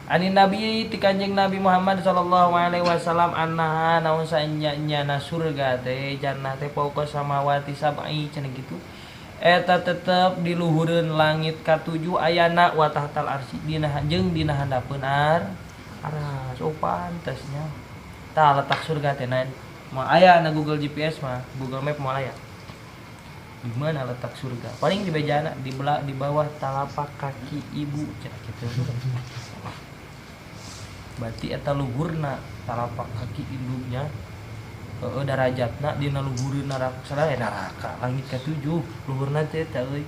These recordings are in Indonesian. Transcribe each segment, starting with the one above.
Ani Nabi ti Kanjeng Nabi Muhammad sallallahu alaihi wasallam annaha naon saenya surga teh jannah teh pauka samawati sab'i cenah gitu. Eta tetep di luhureun langit katujuh ayana wa tahtal arsy dina jeung dina handapeun aras pantasnya. Tah letak surga teh naon? Moal aya na Google GPS mah, Google Map moal aya. Di mana letak surga? Paling di bejana di bawah telapak kaki ibu cenah kitu. Berarti eta luhurna telapak kaki induknya darajatna dina luhureun neraka langit ketujuh luhurna teh eta euy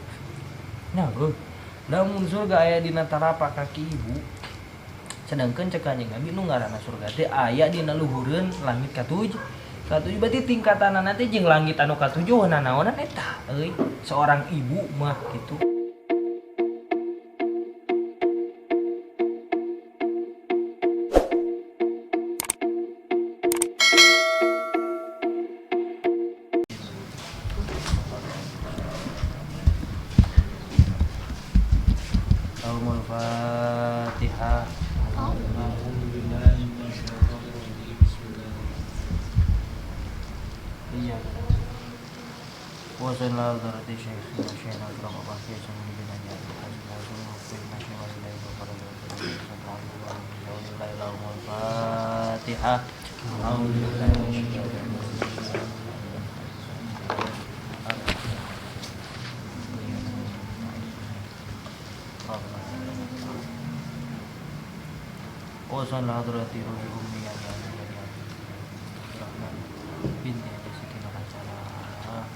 nya lamun surga aya dina telapak kaki ibu sedangkan cek Kanjeng Nabi nu ngaranna surga teh aya dina luhureun langit ketujuh berarti tingkatanna teh jeung langit anu ketujuh naonan eta euy seorang ibu mah gitu. Al-Fatihah. Iya. Wasan la darati syekh syekh azram apa sih sama di binaja. Al-Fatihah. Wasan la darati ruhi ummi ya binti Sakinah Salah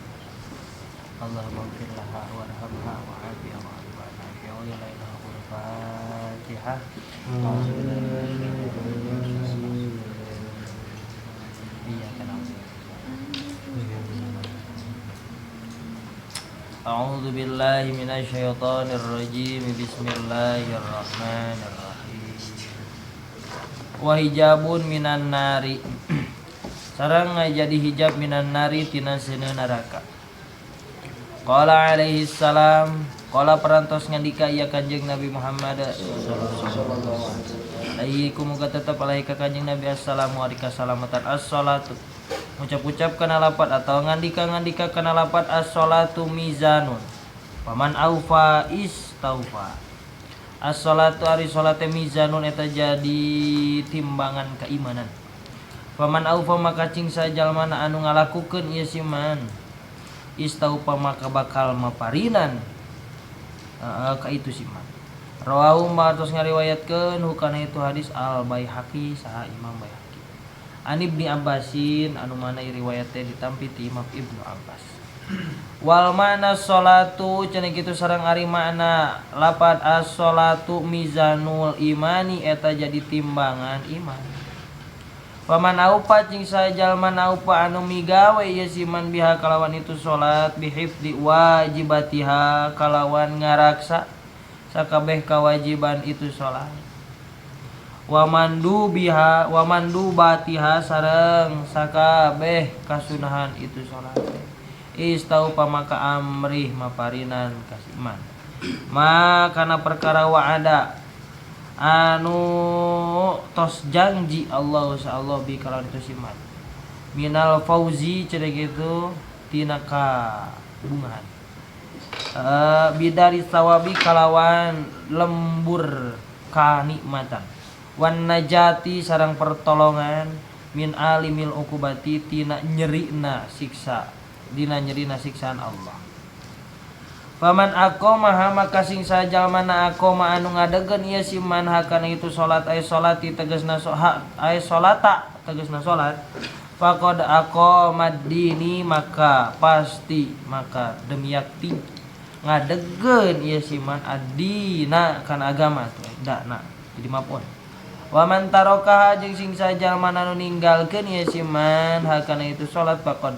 Allahumma ighfir laha warhamha wa'afiha wa'afina ya Al-Fatihah. Iya kenapa? A'udzu billahi minasyaitonir rajim. Bismillahirrahmanirrahim. Wa hijabun minan nari. Sareng jadi hijab minan nari tina seuneun neraka. Qala alaihi salam, qala parantos ngandika ieu Kanjeng Nabi Muhammad sallallahu alaihi muga tetep alaihi ka Kanjeng Nabi assalamu alaikum salamatan as-salatu. Ucap-ucap kana lapat atau ngandika kana lapat as-salatu mizanun. Paman aufa istaufa. As-salatu ari salat mizanun eta jadi timbangan keimanan. Paman aufa maka cing sajalmana anu ngalakukeun ieu siman istaufa maka bakal maparinan ka itu siman. Rawahu matos ngariwayatkeun hukana itu hadis Al-Baihaqi saha Imam Baihaqi. An Ibnu Abbasin anu mana riwayat teh ditampi ti Imam Ibnu Abbas. Wal mana sholatu cenah kitu sareng ari makna lapad as-sholatu mizanul imani eta jadi timbangan iman. Paman aupa cing sajalma aupa anu migawe ieu siman biha kalawan itu salat bihifdi wajibatiha kalawan ngaraksa sakabeh kawajiban itu salat. Wa mandubatiha sareng sakabeh kasunahan itu salat. Istau pamaka amrih maparinan kasiman makana perkara wa'ada anu tos janji Allah insyaallah bi kalawan itu siman minal fauzi cenah kitu tina kabungahan bidari sawabi kalawan lembur kanikmatan wan najati sareng pertolongan min alimil ukubati tina nyerina siksa dina nyerina siksaan Allah. Paman aqoma maka sing sajalmana aqoma anu ngadegen ieu siman hakana itu salat ay salati tegasna ay salata tegasna salat faqad aqamad dini maka pasti maka demi yakti ngadegen ieu siman adina kana agama tuh dana jadi mapun. Wa man tarokaha jeung sing sajalmana anu ninggalkeun ieu siman hakana itu salat faqad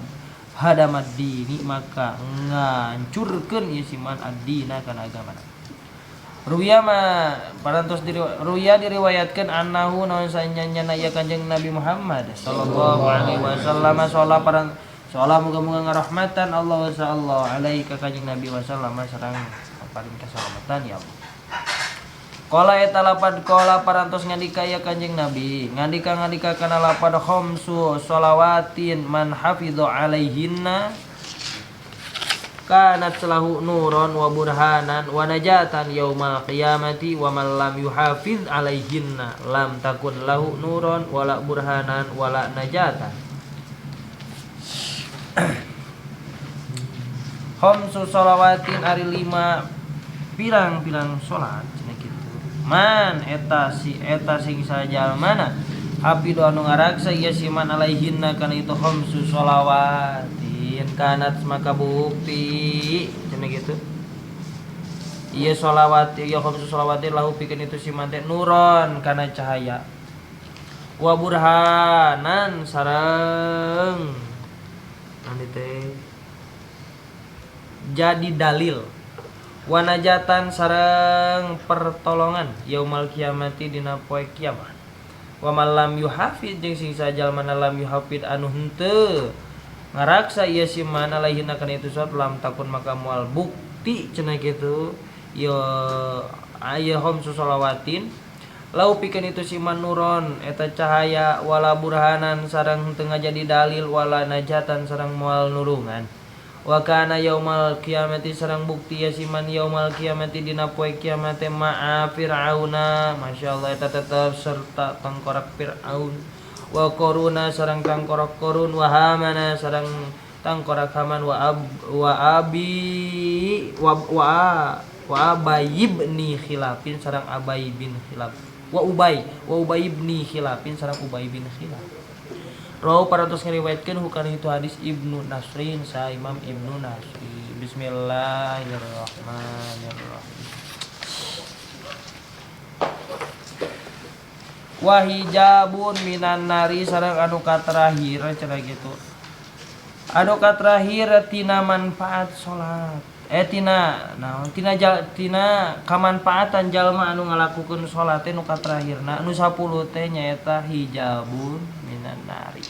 hadamad dini maka ngancurkeun ieu siman ad-dina kana agama. Ruya ma parantos ruya diriwayatkeun annahu naon sanyanyana ieu Kanjeng Nabi Muhammad sallallahu alaihi wasallam sholat muga-muga ngarahmatan Allah sallallahu alaihi ka Kanjeng Nabi wasallam sareng paring kasalamatan ya Allah. Qala eta lapad qala parantos ngandika ya Kanjeng Nabi ngandika kana lapad khamsu shalawatin man hafidha alaihinna kanat lahu nuron wa burhanan wa najatan yaumal qiyamati wa man lam yuhafiz alaihinna lam takun lahu nuron wala burhanan wala najatan. Khamsu shalawatin ari 5 pirang-pirang salat cenah kitu. Man eta sing sajalmana hafidu anu ngaraksa ieu si man alaihinna kana itu khamsu shalawatin kanat maka bukti cenah kitu. Ieu shalawat ieu khamsu shalawatin lahu pikeun itu si man teh nuron kana cahaya. Wa burhanan sareng anu teh jadi dalil. Wanajatan sareng pertolongan yaumal kiamati dina poe kiamat. Wa malam yuhafid jeung sing sajalmana lam yuhafid anu henteu ngaraksa ieu si man alaihinna kana itu salat lam takun maka moal bukti cenah kitu ya aya khamsu shalawatin lau pikeun itu si man nuron eta cahaya wala burhanan sareng henteu ngajadi dalil wala najatan sareng moal nulungan. Wa kana yaumal kiamati sareng bukti ya siman yaumal kiamati dina poe kiamat ma'a fir'auna masyaallah eta tetep serta tangkorak Fir'aun wa qaruna sareng tangkorak Qarun wa hamana sareng tangkorak Haman wa Abay ibn Khilafin sareng Abay bin Khilaf wa Ubay ibn Khilafin sareng Ubay bin Khilaf. Rawi parantos ngariwayatkeun hukana itu hadis Ibnu Nasrin sa Imam Ibnu Nasri. Bismillahirrahmanirrahim. Wa hijabun minan nari sareng anu katrahir cenah kitu. Anu katrahir tina manfaat salat. Tina kamanfaatan jalma anu ngalakukeun salat teh nu katrahirna anu 10 teh nyaeta hijabun minan nari.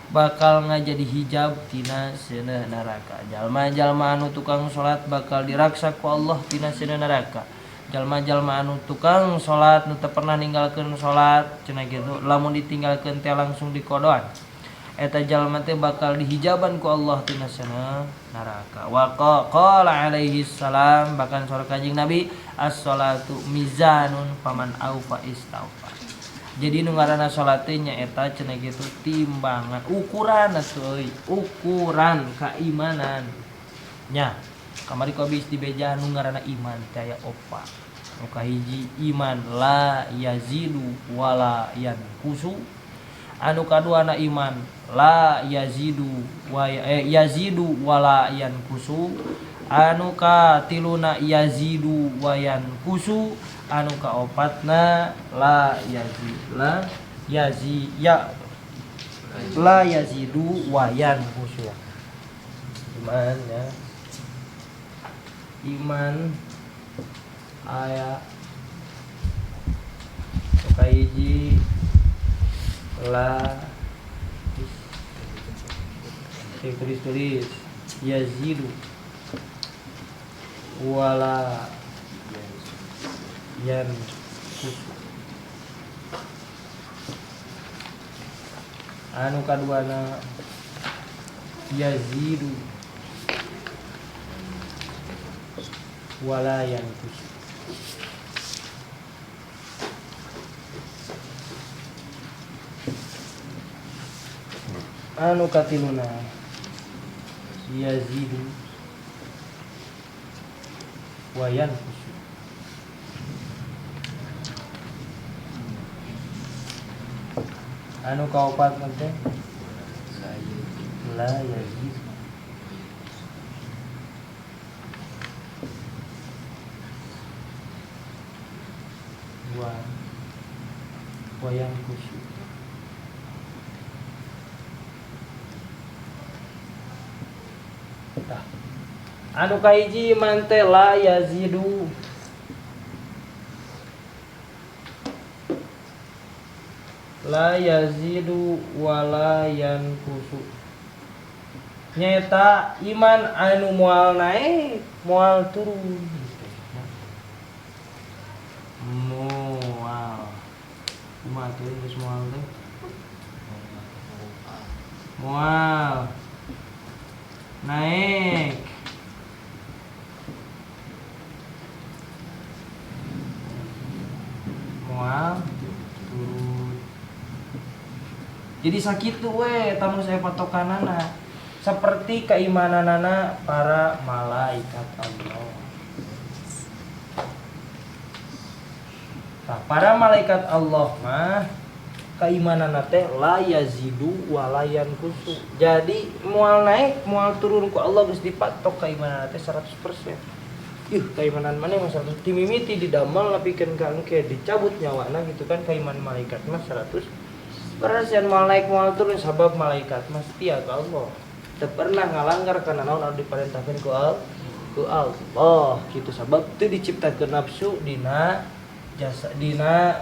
Bakal ngajadi hijab tina seuneu neraka. Jalma-jalma anu tukang salat bakal diraksa ku Allah tina seuneu neraka. Jalma-jalma anu tukang salat nu teu pernah ninggalkeun salat cenah kitu lamun ditinggalkeun teh langsung dikodoan. Eta jalma teh bakal dihijaban ku Allah tina seuneu neraka. Wa qala alaihi salam bahkan sora Kanjeng Nabi as-shalatu mizanun faman aufa istaufa. Jadi nu ngaranna salat teh nyaeta cenah kitu timbangan ukuran atuh ukuran keimanan nya kamari ku abis dibeja nu ngaranna iman teh aya opa nu kahiji iman la yazidu wala yanqusu anu kaduana iman la yazidu yazidu wala yanqusu anu katiluna yazidu wa yanqusu anu kaopatna la yazidu wa yanqusu. Iman ya iman aya kahiji la tulis yazidu wala yanqusu anu kaduana yazidu wala yanqusu. Anu katiluna yazidu wa yanqusu. Anu kaopat teh la yazidu wa yanqusu. Anu kahiji man teh la yazidu wala yanqusu nyaeta iman anu moal naik moal turun tuh geus moal teh. Moal. Naik. Moal turun. Jadi sakitu we tamu saya patokanana seperti keimananana para malaikat Allah. Nah, para malaikat Allah mah keimananna teh la yazidu wa la yanqusu. Jadi moal naik moal turun ku Allah geus dipatok keimananna teh 100%. Keimanan mana mah 100 timimiti didamel nepikeun ka engke dicabut nyawana gitu kan keimanan malaikat mah 100. Perasian moal naik moal turun sabab malaikat mah setia ka Allah. Teu pernah ngalanggar kana naon anu diparentahkeun ku Allah. Kitu sabab teu diciptakeun nafsu dina jasa dina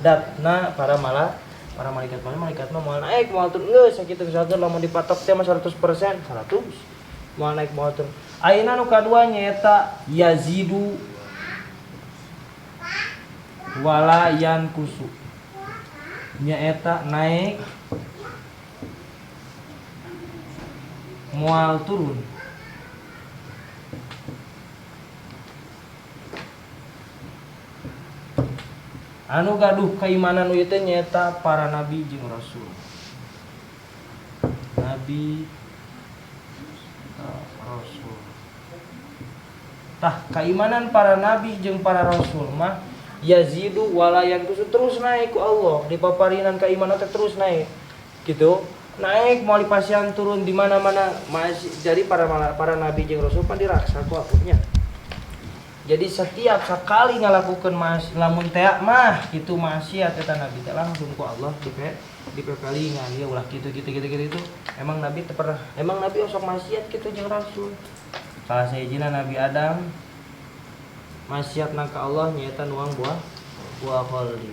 datna para malaikat mah moal naik moal turun geus sakitu misalkan lamun dipatok teh mah 100%, 100 moal naik moal turun. Ayeuna nu kadua nyaeta yazidu wala yankusu. Nyaeta naik moal turun. Anu gaduh keimanan ieu teh nyaeta para nabi jeung rasul. Nabi rasul. Tah keimanan para nabi jeung para rasul mah yazidu wala yanqusu terus naik ku Allah. Dipaparinan keimanan teh terus naik. Gitu. Naik moal dipasihan turun di mana-mana masih jadi para nabi jeung rasul pan diraksa ku akunya. Jadi setiap sekali ngalakukeun lamun teh mah kitu maksiat eta nabi teh langsung ku Allah dipepelingan ya ulah kitu itu. Emang nabi teu pernah emang nabi osok maksiat kitu jeung rasul. Salah sahijina Nabi Adam maksiatna ka Allah nyaeta nuang buah khaldi.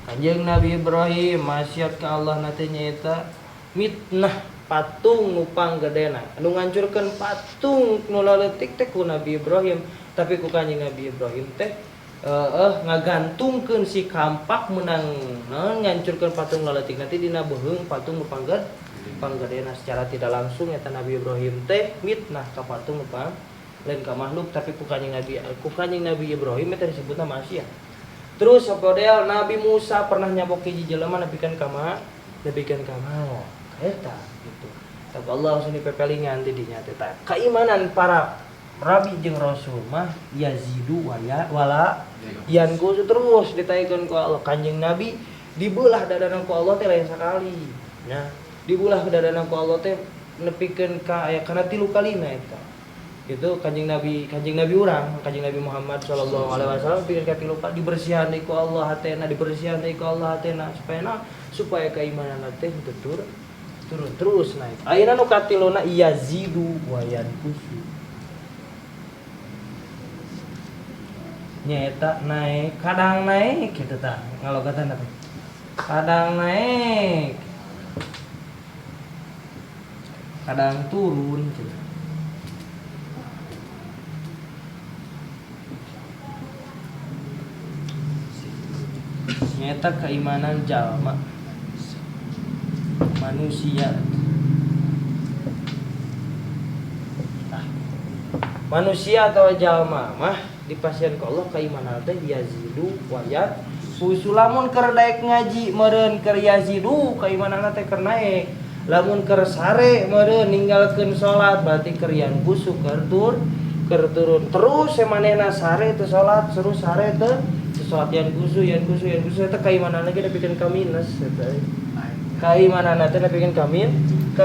Kanjeng Nabi Ibrahim maksiat ka Allah na teh nyaeta mitnah patung nu panggedena. Anu ngancurkeun patung nu leutik teh ku Nabi Ibrahim, tapi ku Kanjeng Nabi Ibrahim teh ngagantungkeun si kampak menang ngancurkeun patung leutik nanti dina beuheung patung nu panggedena secara tidak langsung eta Nabi Ibrahim teh mitnah ka patung nu lain ka makhluk, tapi ku Kanjeng Nabi Ibrahim eta disebutna maksiat. Terus sapodel Nabi Musa pernah nyabok hiji jelema nepikeun ka maut. Eta gitu. Tapi Allah langsung dipepelingan di dinya teh. Keimanan para nabi jeung rasul mah yazidu wala yanqusu terus ditaikeun ku Allah. Kanjeng Nabi dibelah dadana ku Allah teh lain sakali. Nya, dibelah dadana ku Allah teh nepikeun ka aya kana 3 kalina eta. Gitu Kanjeng Nabi urang, Kanjeng Nabi Muhammad sallallahu alaihi wasallam pikeun ka 3 kali dibersihan deui ku Allah hatena, supaya keimanan teh turun terus naik. Ayeuna nu katiluna yazidu wa yanqusu. Nyaeta naik, kadang naik kitu tah. Ngalogatan teh. Kadang naik. Kadang turun gitu. Nyaeta keimanan jalma manusia atau jalma mah dipasieun ku Allah keimanan teh yazidu wa yanqusu. Lamun keur daek ngaji meureun keur yazidu keimanan teh keur naik. Lamun keur sare meureun ninggalkeun salat berarti keur yanqusu keur turun. Terus samanehna sare teu salat terus sare teu salat yanqusu eta keimanan ge dipikeun ka minus eta. Keimanan teh dipikeun ka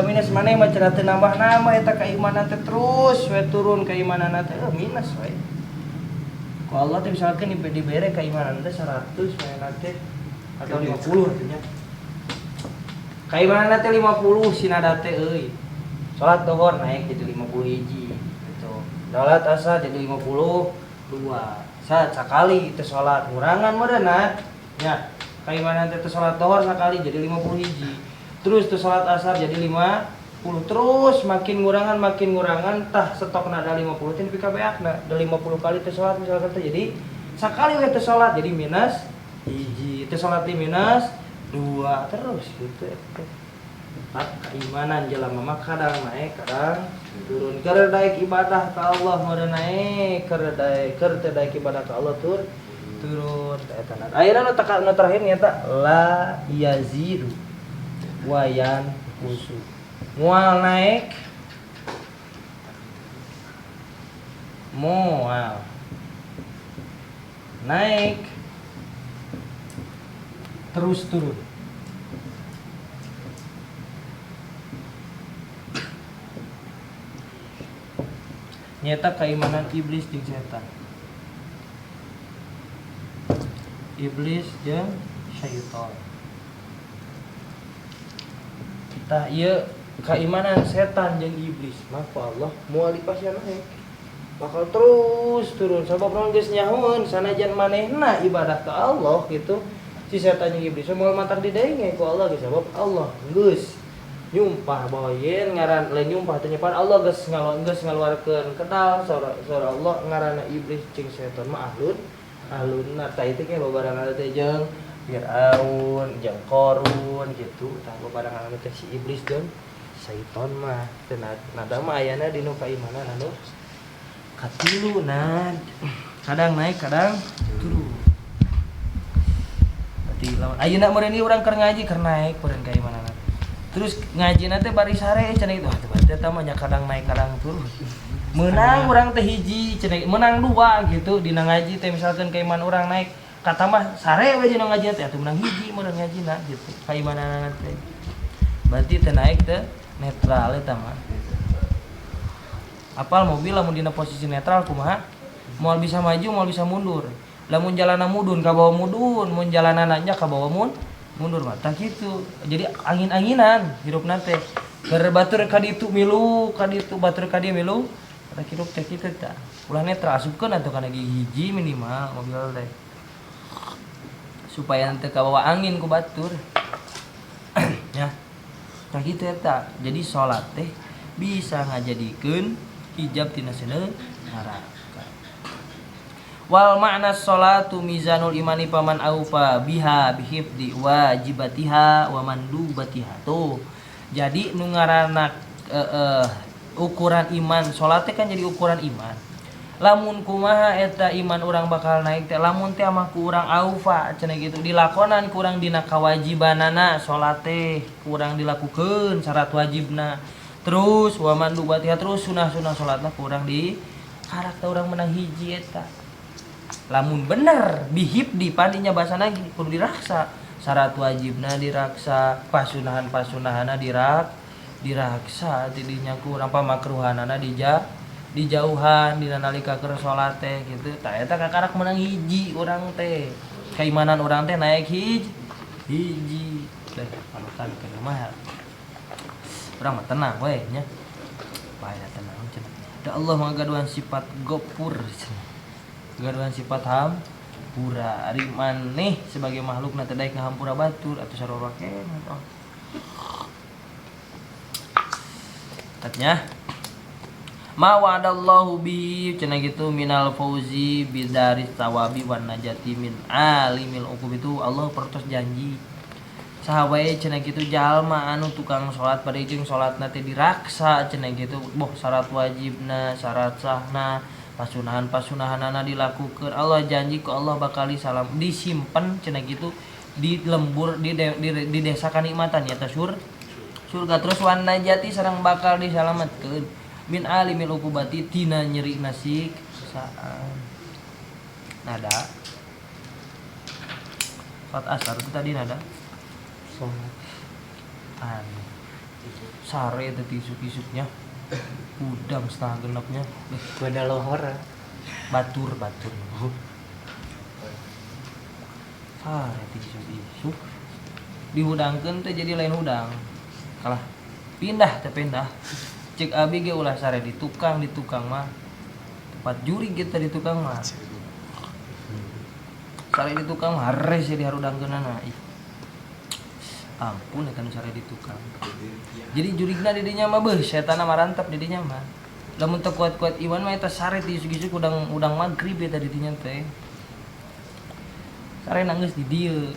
minus maneh mah cenah teu nambah-nambah eta keimanan teh terus we turun keimanan teh minus we. Ku Allah teh misalkan dibere keimanan teh 100 manehna teh atau 50 artinya. Keimanan teh 50 sinada teh euy. Salat zuhur naik jadi 50 hiji gitu. Salat asar jadi 52. Sakali teh salat ngurangan meureunna nya. Keimanan teh salat zuhur sakali jadi 50 hiji. Terus teh salat asar jadi 50. Terus makin ngurangan tah stokna ada 50 teh nepi ka beakna. Da 50 kali teh salat misalkan teh jadi sakali we teh salat jadi minus hiji itu salat minus 2 terus gitu. 4 keimanan jelema mah kadang naik kadang turun. Keur daek ibadah ka Allah meureun naik, keur daek ibadah ka Allah turun. Eta na. Ayeuna nu terakhir nyata la yazidu wa yanqusu. Moal naik moal naik terus turun. Nyata keimanan iblis jeung setan. Iblis jeung syaitan. Tah ieu keimanan setan jeung iblis mah ku Allah moal dipasihan naik. Bakal terus turun sabab naon geus nyahoeun sanajan manehna ibadah ka Allah gitu. Si setan jeung iblis moal matak didenge ku Allah geus sabab Allah geus nyumpah bahwa yen ngaran lain nyumpah teh nyepan Allah geus ngaluarkeun kedal saura Allah ngaranna iblis jeung setan mah ahlunna tah itu ge babarangan teh jeung Firaun jeung Qarun gitu tah babarangan teh si iblis jeung syaitan mah teh nada mah ayana dinu kaimanan anu katilu nah kadang naik kadang turun. Berarti lamun ayeuna meureun ieu urang keur ngaji keur naik meureun kaimanan. Terus ngaji nanti bari sare cenah itu berarti eta mah nya kadang naik kadang turun. Menang urang teh hiji cenah menang 2 gitu dina ngaji teh misalkan keiman urang naik kata mah sare we dina ngaji teh atuh menang hiji meureun ngajina gitu. Keimanan teh. Berarti teh naik teh netral eta mah. Apal mobil lamun dina posisi netral kumaha? Moal bisa maju moal bisa mundur. Lamun jalanna mudun ka bawah mudun, mun jalanana nya ka bawah mundur mah tah kitu. Jadi angin-anginan hirupna teh. Keur batur ka ditu milu, ka ditu batur ka dieu milu. Tah hirup teh kitu tah. Ulah netral asupkeun atuh kana hiji minimal mobil teh. Supaya teu kabawa angin ku batur. Ya. Tah kitu eta. Jadi salat teh bisa ngajadikeun hijab tina seuneu neraka. Wal ma'na sholatu mizanul imani paman aufa biha bihifdi wajibatiha wa mandubatiha. Tuh. Jadi nu ngaranna ukuran iman salat teh kan jadi ukuran iman. Lamun kumaha eta iman urang bakal naik teh lamun teh mah ku urang aufa cenah gitu dilakonan ku urang dina kawajibanana salat teh ku urang dilakukeun syarat wajibna. Terus wa mandubatiha terus sunah-sunah salatna ku urang di karakter urang menang hiji eta. Lamun bener bihibdi padinya bahasa lagi kudu diraksa syarat wajibna diraksa pasunahan-pasunahana diraksa tidinya kurang pamakruhanana dijauhan dina nalika keur salat teh kitu tah eta kakarak menang hiji urang teh keimanan urang teh naik hiji teh panutan kana mah urang mah tenang we nya bae tenang cenah da Allah manggaduhan sifat Ghafur gaduhan sifat hampura ari maneh sebagai makhluk na teu daek ngahampura batur atuh sarua keneh katanya ma wa'adallahu bi cenah gitu minal fauzi bidaris tawabi wan najati min alimil uqub itu Allah pertos janji saha wae cenah gitu jalma anu tukang salat bade jeung salatna teh diraksa cenah gitu boh syarat wajibna syarat sahna pasunahan-pasunahanana dilakukeun Allah janji ku Allah bakal disimpen cenah gitu di lembur di desa kanikmatan ya teh surga terus wan najati sareng bakal disalametkeun min alimil uqubati tina nyeri nasik saan nada salat asar itu tadi nada salat anu sare teh isuk-isuknya udang setengah genapnya beda lohor batur isuk dihudangkeun teh jadi lain hudang kalah pindah cek abi ge ulah sare di tukang mah tempat juri kita di tukang mah sare di tukang mah hares di harudangkeunana ampun kan sare di tukang jadi jurigna di dinya mah beuh setanna marantep di dinya mah lamun teu kuat-kuat iman mah eta sare ti isuk-isuk udang magrib eta di dinya teh sarena geus di dieu.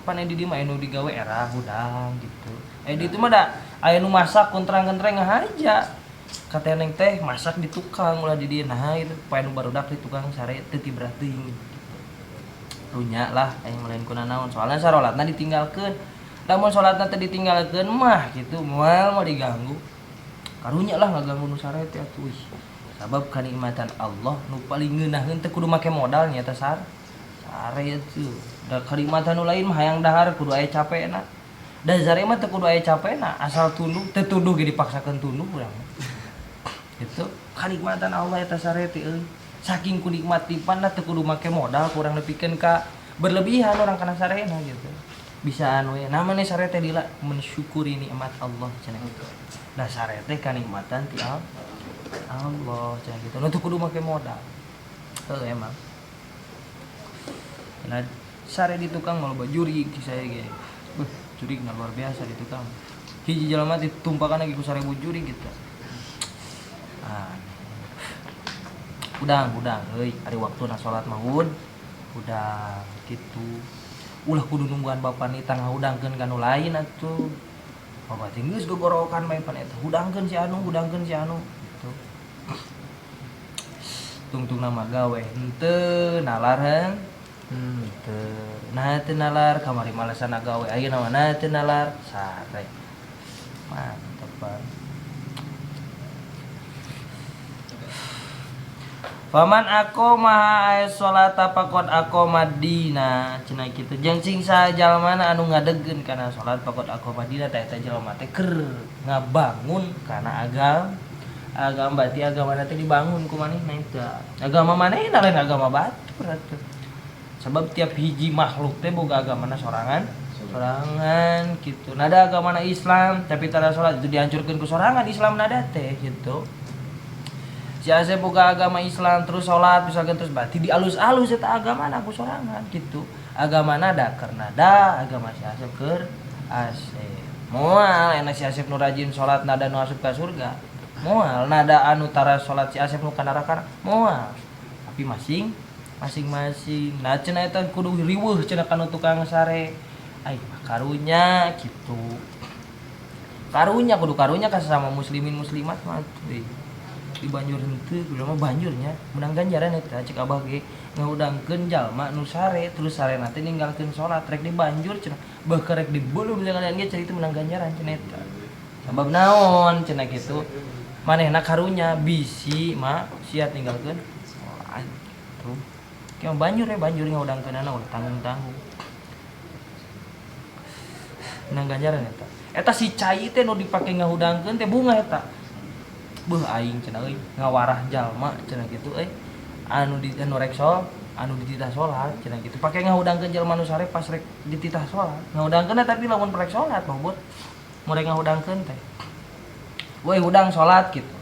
Pan di dieu mah anu digawe era hudang gitu. Di itu mah da aya nu masak kontrang-kontrang ngahaja. Kateneng teh masak di tukang ulah di dieu nah itu pae nu barudak di tukang sare teu ti berat teuing. Runya lah aing melain kuna naon soalna sarolatna ditinggalkeun. Lamun salatna teh ditinggalkeun mah gitu moal mau diganggu. Karunya lah ngaganggu nu sare teh atuh. Sabab kanikmatan Allah nu paling ngeunaheun teh kudu make modal nya teh sare itu. Da kanikmatan nu lain mah hayang dahar kudu aya capena. Da sare mah teu kudu aya capena, asal tunduk teu tunduh ge dipaksakeun tunduk urang. Itu kanikmatan Allah eta sare teh euy. Saking ku nikmatipanna teu kudu make modal kurang nepikeun ka berlebihan orang kana sarena gitu. Bisa anu ya namanya sare teh lila mensyukuri nikmat Allah cenah gitu. Da sare teh kanikmatan ti Allah cenah gitu. Nu teu kudu make modal. Emang. Nah, sare di tukang malah bajuri ki saya ge. Juri luar biasa di tukang. Hiji jelema ditumpakan lagi ku 1000 juri gitu. Udang euy ari waktuna salat maud udang gitu. Ulah kudu nungguan bapa nita ngahudangkeun ka nu lain atuh. Bapa teh geus gogorokan main pan eta. Hudangkeun si anu gitu. Tungtung nama gawe henteu nalar henteu. Nah teu nalar kamari malesana gawe ayeuna mah teu nalar sare. Mantep banget. Faman aqoma ay sholata faqad aqoma dina cenah kitu jeung cing sajalmana anu ngadegkeun kana salat faqad aqoma dina teh eta jelema teh keur ngabangun kana agama berarti agamana teh dibangun ku manehna teh agama manehna lain agama batur atuh sabab tiap hiji makhluk teh boga agamana sorangan kitu nada agamana Islam tapi tara salat itu dihancurkeun ku sorangan Islam nada teh gitu. Si Asep boga agama Islam terus sholat misalkan terus berarti dialus-alus eta agamana ku sorangan gitu. Agamana da karena da agama si Asep keur Asep. Moal enak si Asep nu rajin sholat nada nu asup ka surga. Moal nada anu tara sholat si Asep nu ka neraka. Moal. Tapi masing-masing. Nah cenah eta kudu riweuh cenah kana tukang sare. Ai karunya gitu. Karunya kudu karunya ka sesama muslimin muslimat mah teh. Di banjur henteu kudu mah banjurnya menang ganjaran eta cek abah ge ngahudangkeun jalma nu sare terus sarena teh ninggalkeun salat rek di banjur cenah beuh rek dibeuleum dengan ge cerita menang ganjaran cenah eta sabab naon cenah kitu manehna karunya bisi mah sia tinggalkeun salat tuh kieu banjur ngahudangkeunana ulah tanggung-tanggung menang ganjaran eta si cai teh nu dipake ngahudangkeun teh bunga eta beuh aing cenah euy ngawarah jalma cenah kitu anu rek anu dititah salat cenah kitu pake ngahudangkeun jalma nu sare pas rek dititah salat ngahudangkeun tapi lamun rek salat mah bot mun rek ngahudangkeun teh we hudang salat gitu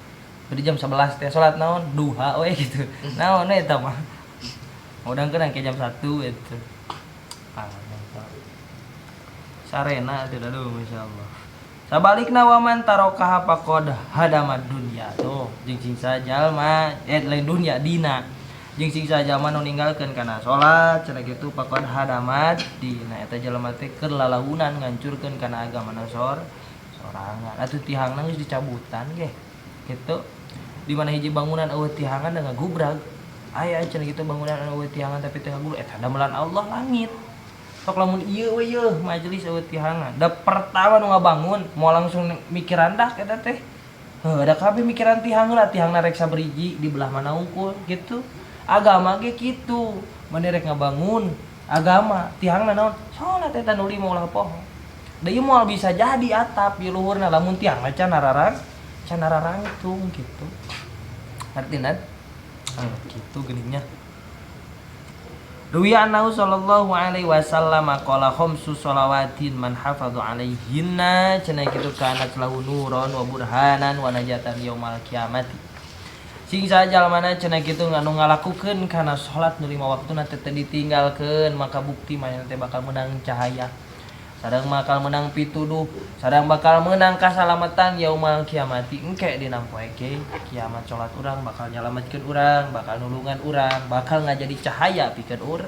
di jam 11 teh salat naon duha we gitu naon eta mah ngahudangkeun ke jam 1 itu sarena teh aduh masyaallah. Sabalikna waman tarokaha faqad hadamad dunya tuh jeung sing sajalma lain dunya dina jeung sing sajalma nu ninggalkeun kana salat cenah kitu faqad hadamad dina eta jalma teh keur lalahunan ngancurkeun kana agamana sorangan atuh tihangna geus dicabutan ge kitu di mana hiji bangunan eueuh tihangan da ngagubrag aya cenah kitu bangunan anu eueuh tihangan tapi teu ngagubrag eta damelan Allah langit. Sok lamun ieu we yeuh majelis eueuh tihangan. Da pertama nu ngabangun moal langsung mikiran dah eta teh. Da kabeh mikiran tihangeun tihangna rek sabriji di belah mana unggul gitu. Agama ge kitu. Mane rek ngabangun agama tihangna naon? Salat eta nu 5 ulah poho. Da ieu moal bisa jadi atap di luhurna lamun tiangna can nararangtung gitu. Artina gitu geuninnya. Ruwiya annahu sallallahu alaihi wasallam qala khamsu shalawatin man hafadhu alaihinna cenah kitu kana lahu nuron wa burhanan wa najatan yaumal kiamati. Sing sajalmana cenah kitu anu ngalakukeun kana salat nu 5 waktuna teh ditinggalkeun maka bukti manehna teh bakal menang cahaya. Sareng bakal menang pituduh, sareng bakal menang kasalamatan yaumal kiamati engke dina poe kiamat salat urang bakal nyalametkeun urang, bakal nulungan urang, bakal ngajadi cahaya pikeun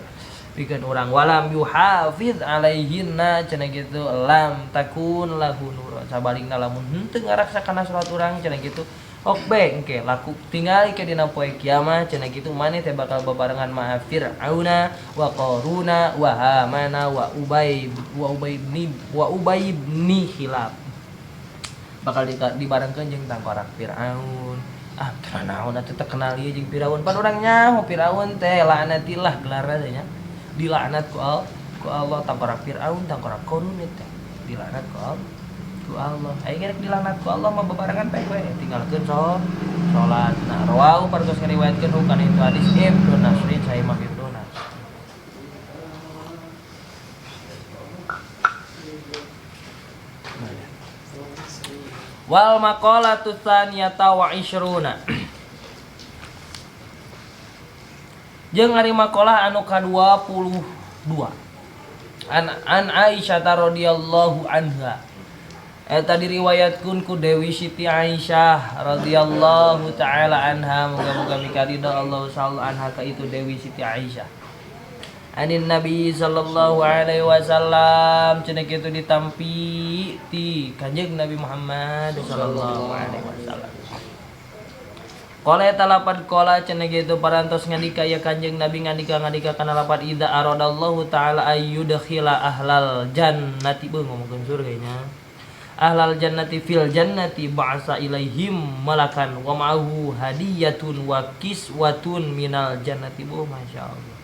pikeun urang walam yuhafiz alaihinna cenah kitu lam takun lahu nur sabalingna lamun henteu ngaraksakan salat urang cenah kitu ok engke laku tingali ke dina poe kiamat cenah kitu maneh teh bakal bebarengan ma Fir'auna wa Qaruna wa Hamana wa Ubay ibn Khilaf bakal dibarengkeun jeung tangkorak Fir'aun naon atuh teu kenal ieu jeung Firaun pan urang nyaho Firaun teh laknatillah gelarna teh nya dilaknat ku Allah tangkorak Firaun tangkorak Qarun teh dilaknat ku Allah aing rek dilaknat ku Allah mah bebarengan bae we tinggalkeun salat nah rawahu partos ngariwayatkeun kana itu hadis Ibnu Nasri saya Imam Ibnu Nasri wal maqalatu tsaniyata wa 20 jeung ari maqalah anu ka-22 an Aisyah radhiyallahu anha eta diriwayatkeun ku Dewi Siti Aisyah radhiyallahu taala anha muga-muga mikaridho Allah sallallahu anha ka itu Dewi Siti Aisyah anin Nabi sallallahu alaihi wasallam cenah kitu ditampi ti Kanjeng Nabi Muhammad sallallahu alaihi wasallam qala eta lapad qala cenah kitu parantos ngandika ya Kanjeng Nabi ngandika kana lapad idza aradallahu taala ayyudkhila ahlal jannati beung ngomongkeun surga nya ahlal jannati fil jannati ba'sa ilaihim malakan wa ma'ahu hadiyatun wa kiswatun minal jannati masyaallah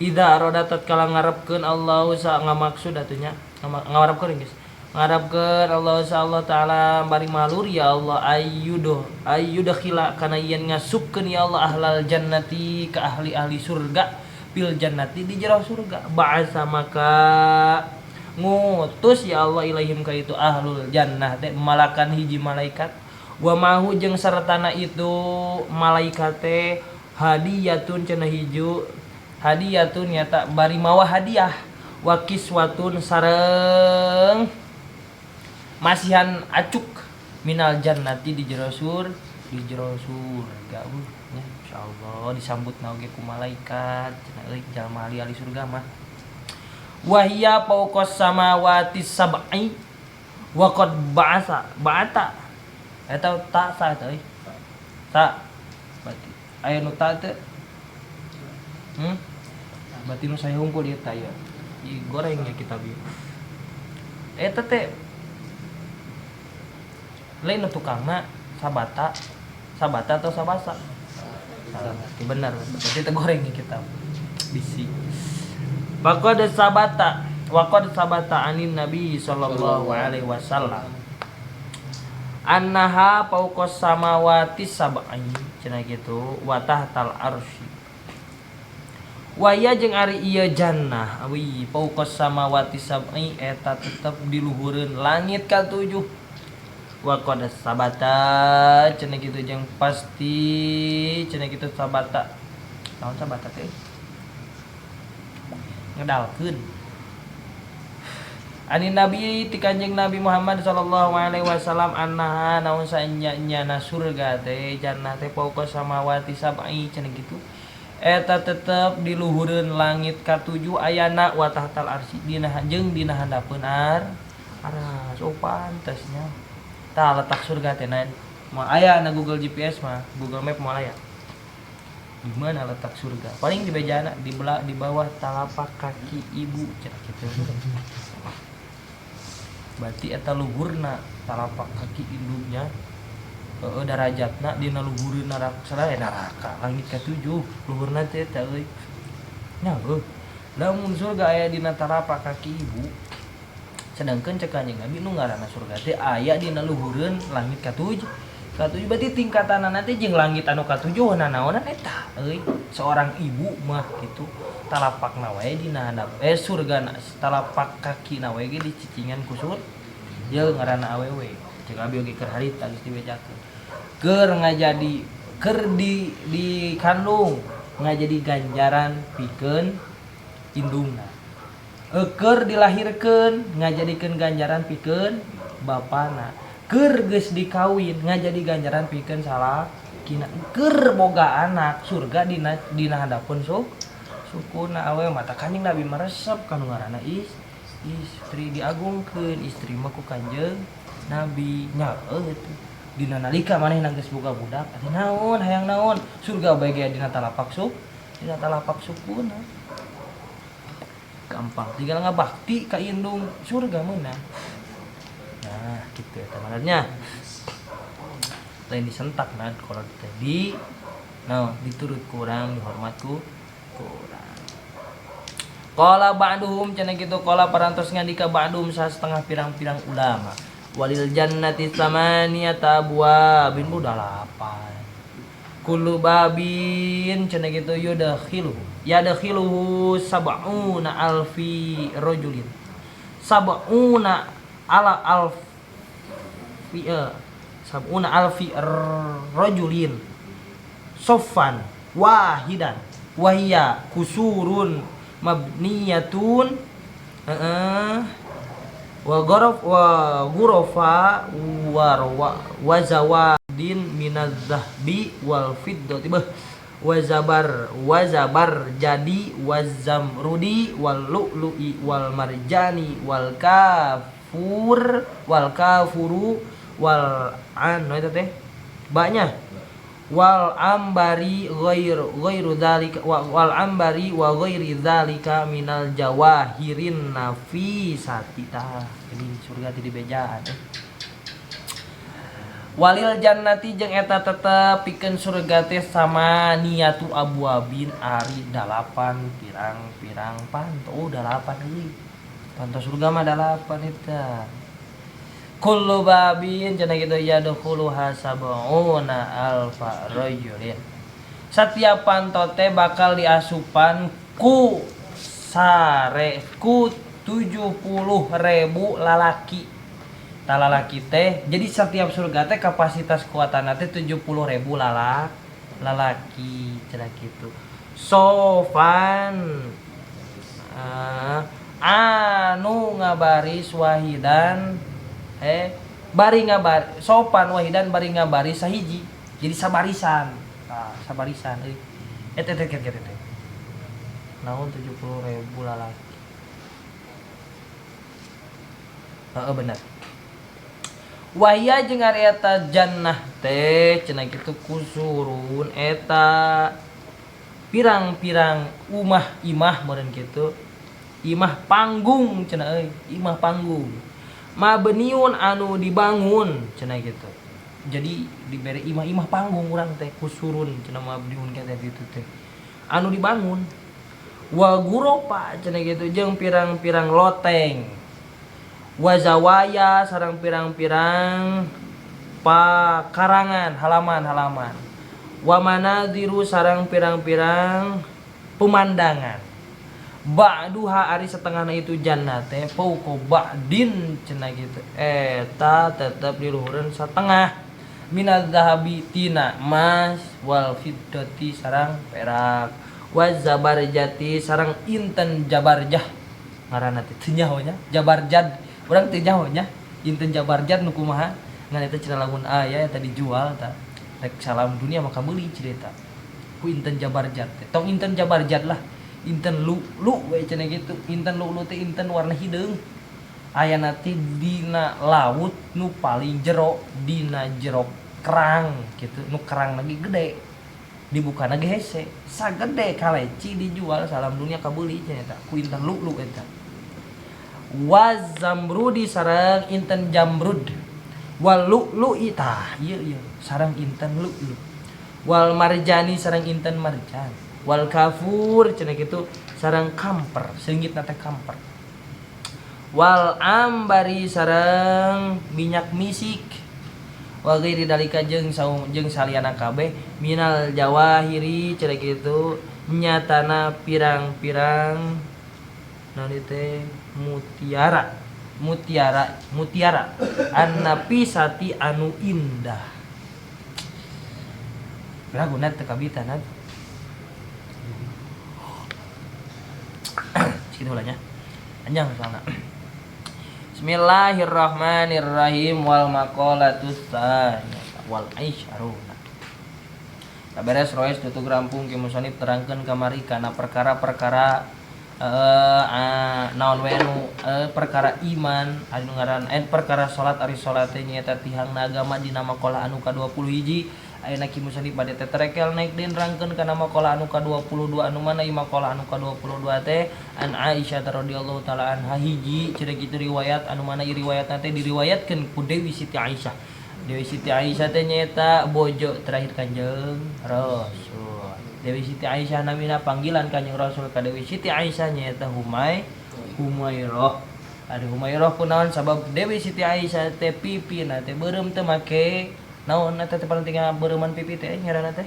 idza arada tatkala ngarepkeun Allah sa ngamaksud atunya ngarepkeun geus ngarepkeun Allah Allah taala bari malur ya Allah ayyudkhila kana yen ngasupkeun ya Allah ahlal jannati ka ahli surga fil jannati di jero surga ba'sa maka ngutus ya Allah ilaihim ka itu ahlul jannah teh malakan hiji malaikat wa mahu jeung saratana itu malaikat teh hadiyatun cenah hiju hadiyatun nyata bari mawa hadiah wa kiswatun sareng masihan acuk minal jannati di jero surga nya insyaallah disambut oge ku malaikat cenah euy jalma ahli surga mah wahia fawqas samawati sab'i wa qad ba'ata eta ta sa teh ta berarti aya nu ta teh berarti nu saya hungkul ieu ta ya digoreng ya kita bieu eta teh lain nu tukangna sabata atau sabasa salah benar berarti teh goreng ya kita bisi Waqad sabata anin Nabi sallallahu alaihi wasallam annaha fawqas samawati sab'i cenah kitu wa tahtal arsy wa ya jeung ari ieu jannah awi fawqas samawati sab'i eta tetep di luhureun langit ka-7 wa qad sabata cenah kitu jeung pasti cenah kitu sabata naon sabata teh ngedalkeun ani Nabi ti Kanjeng Nabi Muhammad sallallahu alaihi wasallam annaha naon sanyana surga teh jannah teh fawqas samawati sab'i cenah kitu eta tetep di luhureun langit ka-7 ayana wa tahtal arsy dina jeung dina handapeun aras pantasnya tah letak surga teh naon moal aya na Google GPS mah Google Map moal aya di mana letak surga paling di bejana di bawah telapak kaki ibu cenah kitu berarti eta luhurna telapak kaki induknya darajatna dina luhureun neraka langit ka-7 luhurna teh eta euy nya lamun surga aya dina telapak kaki ibu sedangkeun cek Kanjeng Nabi nu ngaranna surga teh aya dina luhureun langit ka-7 berarti tingkatanna nanti jeung langit anu ka-7 naonan eta euy seorang ibu mah kitu talapakna wae dina handap surgana talapak kakina wae ge dicicingan ku surga jeung ngaranna awewe ceuk abi oge keur harita geus dibejakeun keur ngajadi keur di kandung ngajadi ganjaran pikeun indungna keur dilahirkeun ngajadikeun ganjaran pikeun bapana keur geus dikawin ngajadi ganjaran pikeun salakina keur boga anak surga dina handapun sukuna awe mata kanjing Nabi meresep kanu ngaranna istri diagungkeun, istri mah ku Kanjeng Nabi nya itu dina nalika manehna geus boga budak atuh naon hayang naon surga bae ge dina talapak sukuna gampang tinggal ngabakti ka indung surga meunang. Nah kitu eta maksudnya lain disentak nah kalau tadi nah diturut kurang dihormat ku kurang. Qala ba'duhum cenah kitu qala parantos ngandika ba'duhum setengah pirang-pirang ulama walil jannati samaniyata abwabin budalapan kullu babin cenah kitu yadkhiluhu sab'una alfi rajulin sab'una alfi rajulin soffan wahidan wahia kusurun mabniyatun wa ghurafa wa zawadin minaz zahbi wal fiddati wa zabar jadi wazamrudi wal lu'lu'i wal marjani wal kafuru wal eta teh banyak wal ambari ghairu dzalika wal ambari wa ghairi dzalika minal jawahirin nafisati tah jadi surga ti dibejaan walil jannati jeung eta tetep pikeun surga teh sama niatu abwabin ari 8 pirang-pirang panto 8 euy panto surga mah 8 eta kullu babin cenah kitu yadkhuluha sab'una alfa rajulin setiap panto teh bakal diasupan ku 70.000 lalaki lalaki teh jadi setiap surga teh kapasitas kuatanna teh 70.000 lalaki cenah kitu sofan anu ngabaris wahidan bari ngabar sopan wahidan bari ngabari sahiji jadi sabarisan sabarisan euy eta naon 70.000 lalaki bener wahia jeung ari eta jannah teh cenah kitu kusurun eta pirang-pirang imah meureun kitu imah panggung cenah euy imah panggung mabniun anu dibangun cenah gitu jadi dibere imah panggung urang teh kusurun cenah mabniun kata gitu teh anu dibangun wa guropa cenah gitu jeung pirang-pirang loteng wa zawaya sareng pirang-pirang pakarangan halaman wa manadziru sareng pirang-pirang pemandangan ba'duha ari setengahna itu jannah teh fauqa ba'din cenah gitu eta tetep di luhureun satengah minaz zahabi tina emas wal fiddati sareng perak waz zabarjati sareng inten jabarjah ngaranna teh teu nyaho nya jabarjad urang teu nyaho nya inten jabarjad nu kumaha ngan eta cenah lamun aya eta dijual tah rek salam dunia maka meuli cerita ku inten jabarjad teh tong inten jabarjad lah inten lu we cenah gitu inten lu teh inten warna hideung ayana teh dina laut nu paling jero dina jero kerang gitu nu kerang lagi gede dibukana ge hese sagede kaleci dijual salam dunia kabeuli cenah eta ku inten lu eta wazamrudi sareng inten jamrud wal lu'lu'i tah ieu sareng inten lu'lu wal marjani sareng inten marjan wal kafur cenah kitu sareng kamper seunggitna teh kamper wal ambari sareng minyak misik wa ghairi dalika jeung saliyana kabeh minal jawahiri cenah kitu nyatana pirang-pirang naon teh mutiara annafisati anu indah lagunna teh kabitanna segitu ulanya panjang soalnya. Bismillahirrahmanirrahim wal maqalatus tsaniyah wal aisyaruna Beres roes tutup rampung ke musonib terangkan kamari karena perkara-perkara naon we anu perkara iman anu ngaran perkara salat ari salat teh nyaeta tihangna agama dina maqalah anu ka-20 hiji ayeuna ki musonib bade teh terekel naik den rangkeun kana maqalah anu ka-22 anu mana ieu maqalah anu ka-22 teh an Aisyah radhiyallahu taala anha hiji cenah kitu riwayat anu mana ieu riwayatna teh diriwayatkeun ku Dewi Siti Aisyah. Dewi Siti Aisyah teh nyaeta bojo terakhir Kanjeng Rasul. Dewi Siti Aisyah namina panggilan Kanjeng Rasul ka Dewi Siti Aisyah nyaeta Humairah. Ari Humairah kunaon sabab Dewi Siti Aisyah teh pipina teh beureum teu make naon eta teh pentingna beureuman pipi teh ngaranna teh?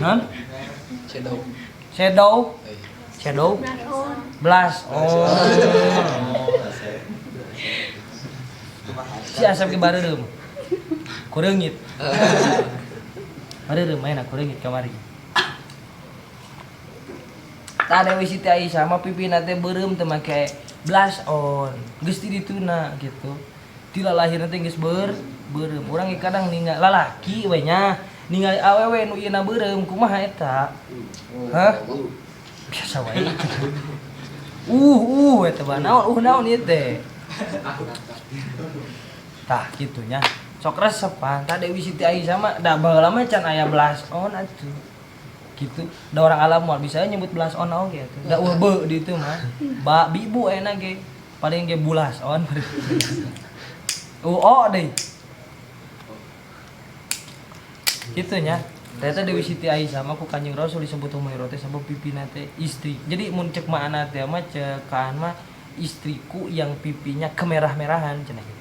Hah? Shadow. Blush. Si asap ke bareureum. Kureungit. Bareureum maena kureungit kamari. Tah Dewi Siti Aisyah mah pipina teh beureum teu make blush on. Geus ti dituna gitu. Ti lalahirna teh geus beureum. Urang kadang ningali lalaki we nya, ningali awewe nu ieu na beureum kumaha eta? Hah? Biasa wae. Eta mah naon ieu teh? Tah gitunya sok resepan tah Dewi Siti Aisyah mah da baheula mah can aya blush on atuh gitu da orang alam moal bisa nyebut blush on oge atuh da be di itu mah bibu enak ge paling ge blush on deui gitunya ternyata Dewi Siti Aisyah mah ku Kanjeng Rasul disebut Humairah teh sabab pipina teh istri jadi mun cek makna teh mah cekaan mah istriku yang pipinya kemerah-merahan cenah gitu.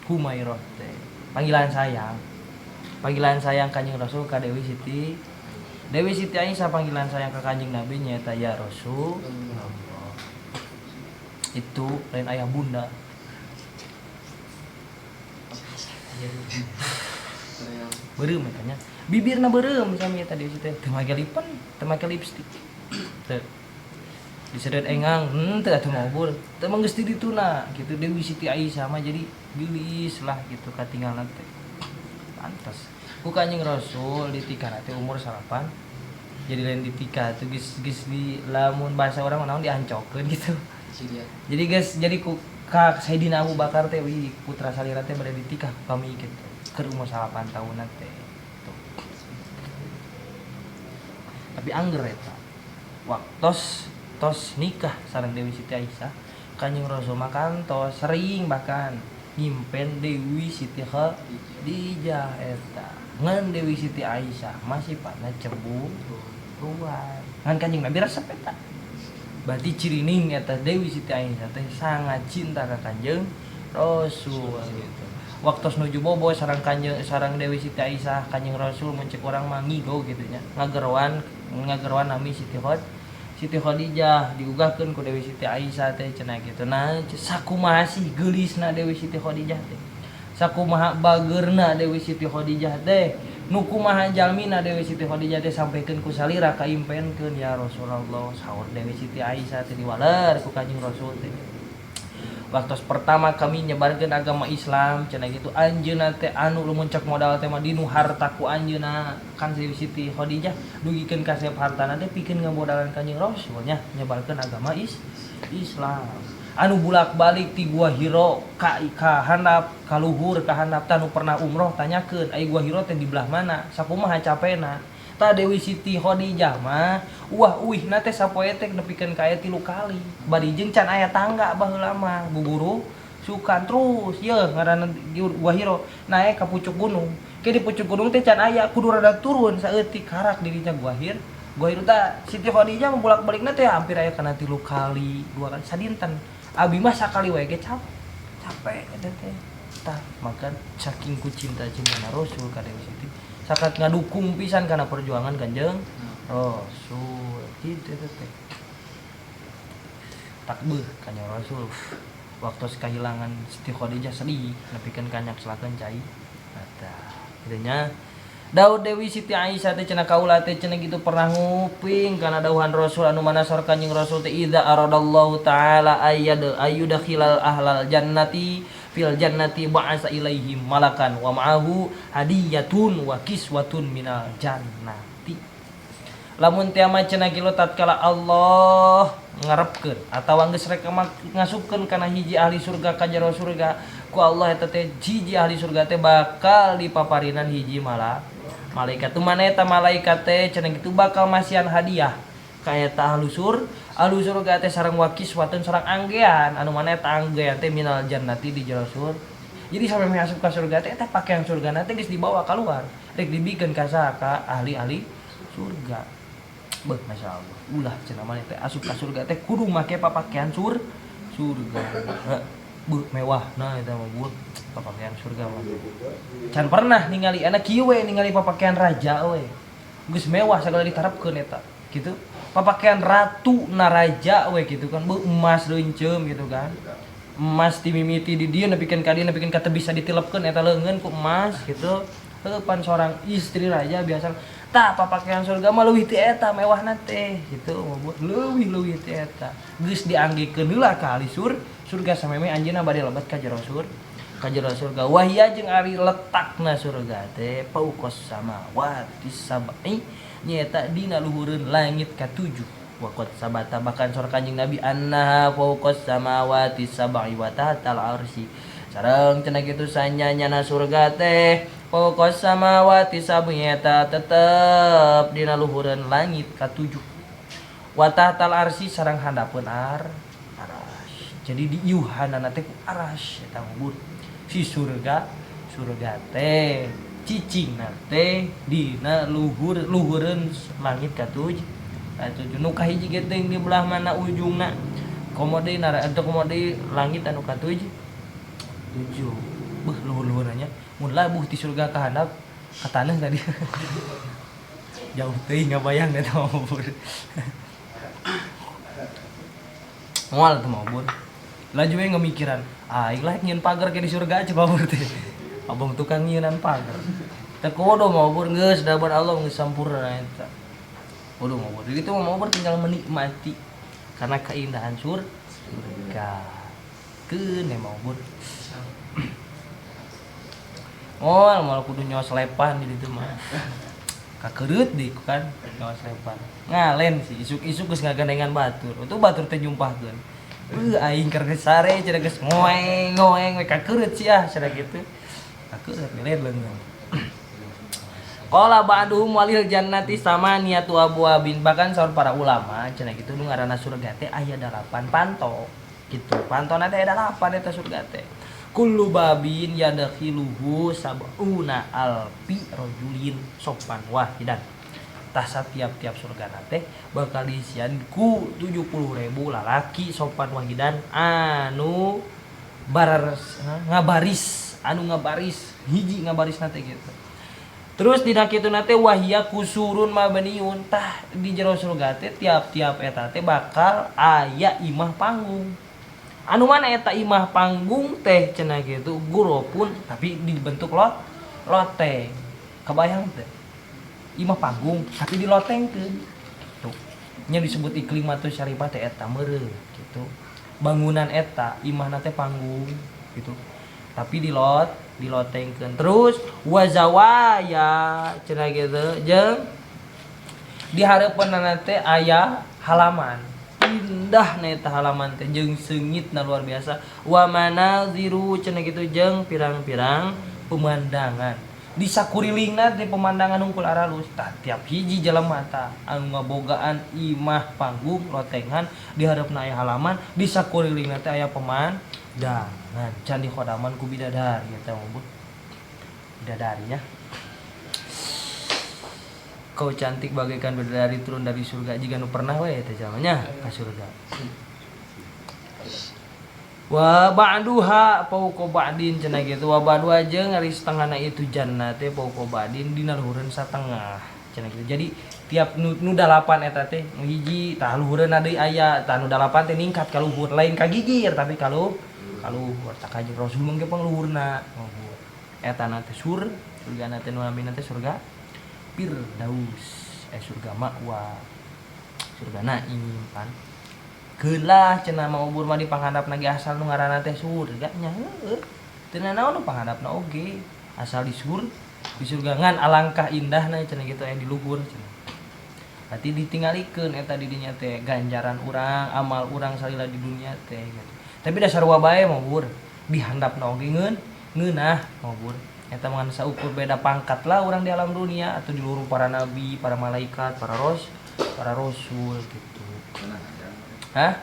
Humairah teh panggilan sayang Kanjeng Rasul ka Dewi Siti Aisyah panggilan sayang ka Kanjeng Nabi nyaeta ya Rasul itu lain ayah bunda beureum katanya bibirna beureum sami eta Dewi Siti teu make lipen teu make lipstik teu disedot engang teu atuh mabur teu mah geus ti dituna gitu Dewi Siti Aisyah mah jadi gelis lah gitu katinggalna teh pantes ku Kanjeng Rasul ditikana teh umur 8 jadi lain ditika teh geus di lamun bahasa urang naon diancokeun gitu jadi geus jadi ku ka Sayyidina Abu Bakar teh putra salira teh bade ditikah ku kami gitu keur umur 8 tahunan teh tuh. Tapi angger eta waktos tos nikah sareng Dewi Siti Aisyah Kanjeng Rasul makan tos sering bahkan nyimpen Dewi Siti Khadijah eta ngan Dewi Siti Aisyah masih pada cemburuan ngan Kanjeng Nabi resep eta berarti cirining eta Dewi Siti Aisyah teh sangat cinta ka Kanjeng Rasul gitu waktu nuju bobo sareng Dewi Siti Aisyah Kanjeng Rasul mencek orang mah ngigo gitu nya ngagerwan nami Siti Khadijah diugahkeun ku Dewi Siti Aisyah teh cenah kitu. Nah, sakumaha sih geulisna Dewi Siti Khadijah teh. Sakumaha bageurna Dewi Siti Khadijah teh. Nu kumaha jalmina Dewi Siti Khadijah teh sampaikeun ku salira kaimpenkeun ya Rasulullah saur Dewi Siti Aisyah teh diwaler ku Kanjeng Rasul teh. Waktu pertama kami nyebarkeun agama Islam cenah kitu anjeunna teh anu muncak modal teh mah dinu harta ku anjeunna kan Dewi Siti Khadijah dugikeun ka sep hartana teh pikeun ngamodalan Kanjeng Rasul nya nyebarkeun agama Islam anu bulak-balik ti Gua Hiro ka handap ka luhur ka handap teh anu pernah umroh tanyakeun ai Gua Hiro teh di belah mana sakumaha capena tah Dewi Siti Khadijah mah uihna teh sapoe teh nepikeun ka aya 3 kali bari jeung can aya tangga baheula mah buburu sukan terus ye ngaranna Gua Hiro naek ka pucuk gunung ke di pucuk gunung teh can aya kudu rada turun saeutik karak dirinya Gua Hiro tah Siti Khadijah bolak-balikna teh hampir aya kana 3 kali 2 kali sadinten abi mah sakali wae ge capek eta teh tah maka saking ku cinta-cintana Rasul ka Dewi Siti sakat ngadukung pisan kana perjuangan Kanjeng Rasul kitu teh takbeuh Kanjeng Rasul waktu kehilangan Siti Khadijah sedih nepikeun kanyakselakeun cai eta kitu nya Daud Dewi Siti Aisyah teh cenah kaula teh cenah kitu pernah nguping kana dawuhan Rasul anu manasar Kanjeng Rasul teh idza aradallahu taala ayyudkhilal ahlal jannati fil jannati ba'asa ilaihim malakan wa ma'ahu hadiyatun wa kiswatun minal jannati. Lamun teu cenah kieu tatkala Allah ngarepkeun atawa geus rek ngasupkeun kana hiji ahli surga ka jero surga, ku Allah eta teh hiji ahli surga teh bakal dipaparinan hiji malaikat. Tu mana eta malaikat teh cenah kitu bakal masihan hadiah ka eta ahli surga teh sareng wakis watun sareng anggean anu mana eta anggean teh minal jannati di jero surga. Jadi sampai masuk ka surga teh eta pakaian surgana teh geus dibawa keluar rek dibikeun ka ahli-ahli surga. Beuh masyaallah. Ulah cenah mana teh asup ka surga teh kudu make pakaian surga. Beuh mewahna eta mah buat pakaian surga mah. Can pernah ningali anak kieu we ningali pakaian raja we. Geus mewah sagala ditarepkeun eta. Gitu. Pakaian ratu na raja we gitu kan. Beuh emas leuncem gitu kan. Emas timimiti di dieu nepikeun ka dieu nepikeun ka teu bisa ditilepkeun eta leungeun ku emas gitu. Pan seorang istri raja biasa tah pakaian surga mah leuwih ti eta mewahna teh gitu leuwih ti eta geus dianggikeun heula ka ahli surga sameme anjeunna bade lebat ka jero surga wahia jeung ari letakna surga teh pauqos samawati sab'i nyaeta dina luhureun langit ka-7 waqad sabata bahkan sor Kanjing Nabi annaha pauqos samawati sab'i wa tahtal arsy sareng cenah kitu sanyanyana surga teh pokos samawati sab'i eta tetep dina luhureun langit ka-7 wa tahtal arsy sareng handapeun arasy. Jadi di iuhanana teh ku arasy eta mah si surga teh cicingna teh dina luhureun langit ka-7 nu kahiji geteng di belah mana ujungna komode langit anu ka-7 beuh luhur-luhurnya mun labuh ti surga ka handap ka taneuh tadi jauh teuing ngabayang eta mah bur moal teh mah bur laju we ngamikiran aing lah nyieun pagar ke di surga coba bur teh abang tukang nyieunnan pagar teu kodo mah bur geus dabar Allah geus sampurna eta kodo mah bur ditu mah bur tinggal menikmati karena keindahan surga keun emang bur. Mal kudu nyawa selepan di ditu mah. Kakereut deui kan nyawa selepan. Ngalen sih isuk-isuk geus ngagandengan batur. Itu batur teh jumpahkeun. Aing keur sare cenah geus ngoeng we kakereut sia cenah kitu. Kakereut melen leungeun. Qala ba'duhum walil jannati samaniyatu abwabin bahkan saur para ulama cenah kitu nu ngaranna surga teh aya 8 panto. Gitu. Pantona teh aya 8 eta surga teh. Kullu babin yadkhiluhu sab'una alfi rajulin sopan wahidan. Tah satiap-tiap surga teh bakal diisian ku 70.000 lalaki sopan wahidan anu ngabaris hiji ngabaris teh gitu. Terus dina kitu teh wahia kusurun mabniun tah di jero surga teh tiap-tiap eta teh bakal aya imah panggung. Anu mana eta imah panggung teh cenah gitu guropun tapi dibentuk loteng. Kebayang teh? Imah panggung tapi dilotengkeun. Tuh. Nya disebut iklimatus syarifah teh eta meureun gitu. Bangunan eta imahna teh panggung gitu. Tapi dilotengkeun. Terus wazawaya cenah gitu jeung di hareupeunna teh aya halaman. Indah na eta halaman teh jeung seungitna luar biasa wa manaziru cenah kitu jeung pirang-pirang pemandangan di sakurilingna teh pemandangan hungkul aralus tah tiap hiji jelema tah anu ngabogaan imah panggung lotengan di hareupna aya halaman di sakurilingna teh aya pemandangan can dikhodaman ku bidadari eta mah bidadarinya kau cantik bagaikan bidadari turun dari surga jika nu pernah we teh jamannya ka surga. Wa ba'duha fauqa ba'din cenah kitu wa ba'du jeung ari setengahna itu jannah teh fauqa ba'din dina luhureun satengah cenah kitu. Jadi tiap nu 8 eta teh nu hiji tah luhureunna deui aya tah nu 8 teh ningkat ka luhur lain ka gigir tapi ka luhur tah ka Rasul mangke pangluhurna eta na teh surga teh nu namina teh surga Firdaus surga ma'wa surga naim kan gelah cenah mau ubur mah di panghandap nage asal nu ngaranna teh surga nya heueuh teu naon panghandapna oge asal di surga ngan alangkah indahna cenah kitu aya di luhur cenah. Berarti ditinggalikeun eta di dinya teh ganjaran urang, amal urang salila di dunia teh gitu. Tapi dasar wabae mah bur, dihandapna oge ngeunah mah bur. Eta mah saukur beda pangkat lah urang di alam dunia atau di luhur para nabi, para malaikat, para rasul gitu. Hah?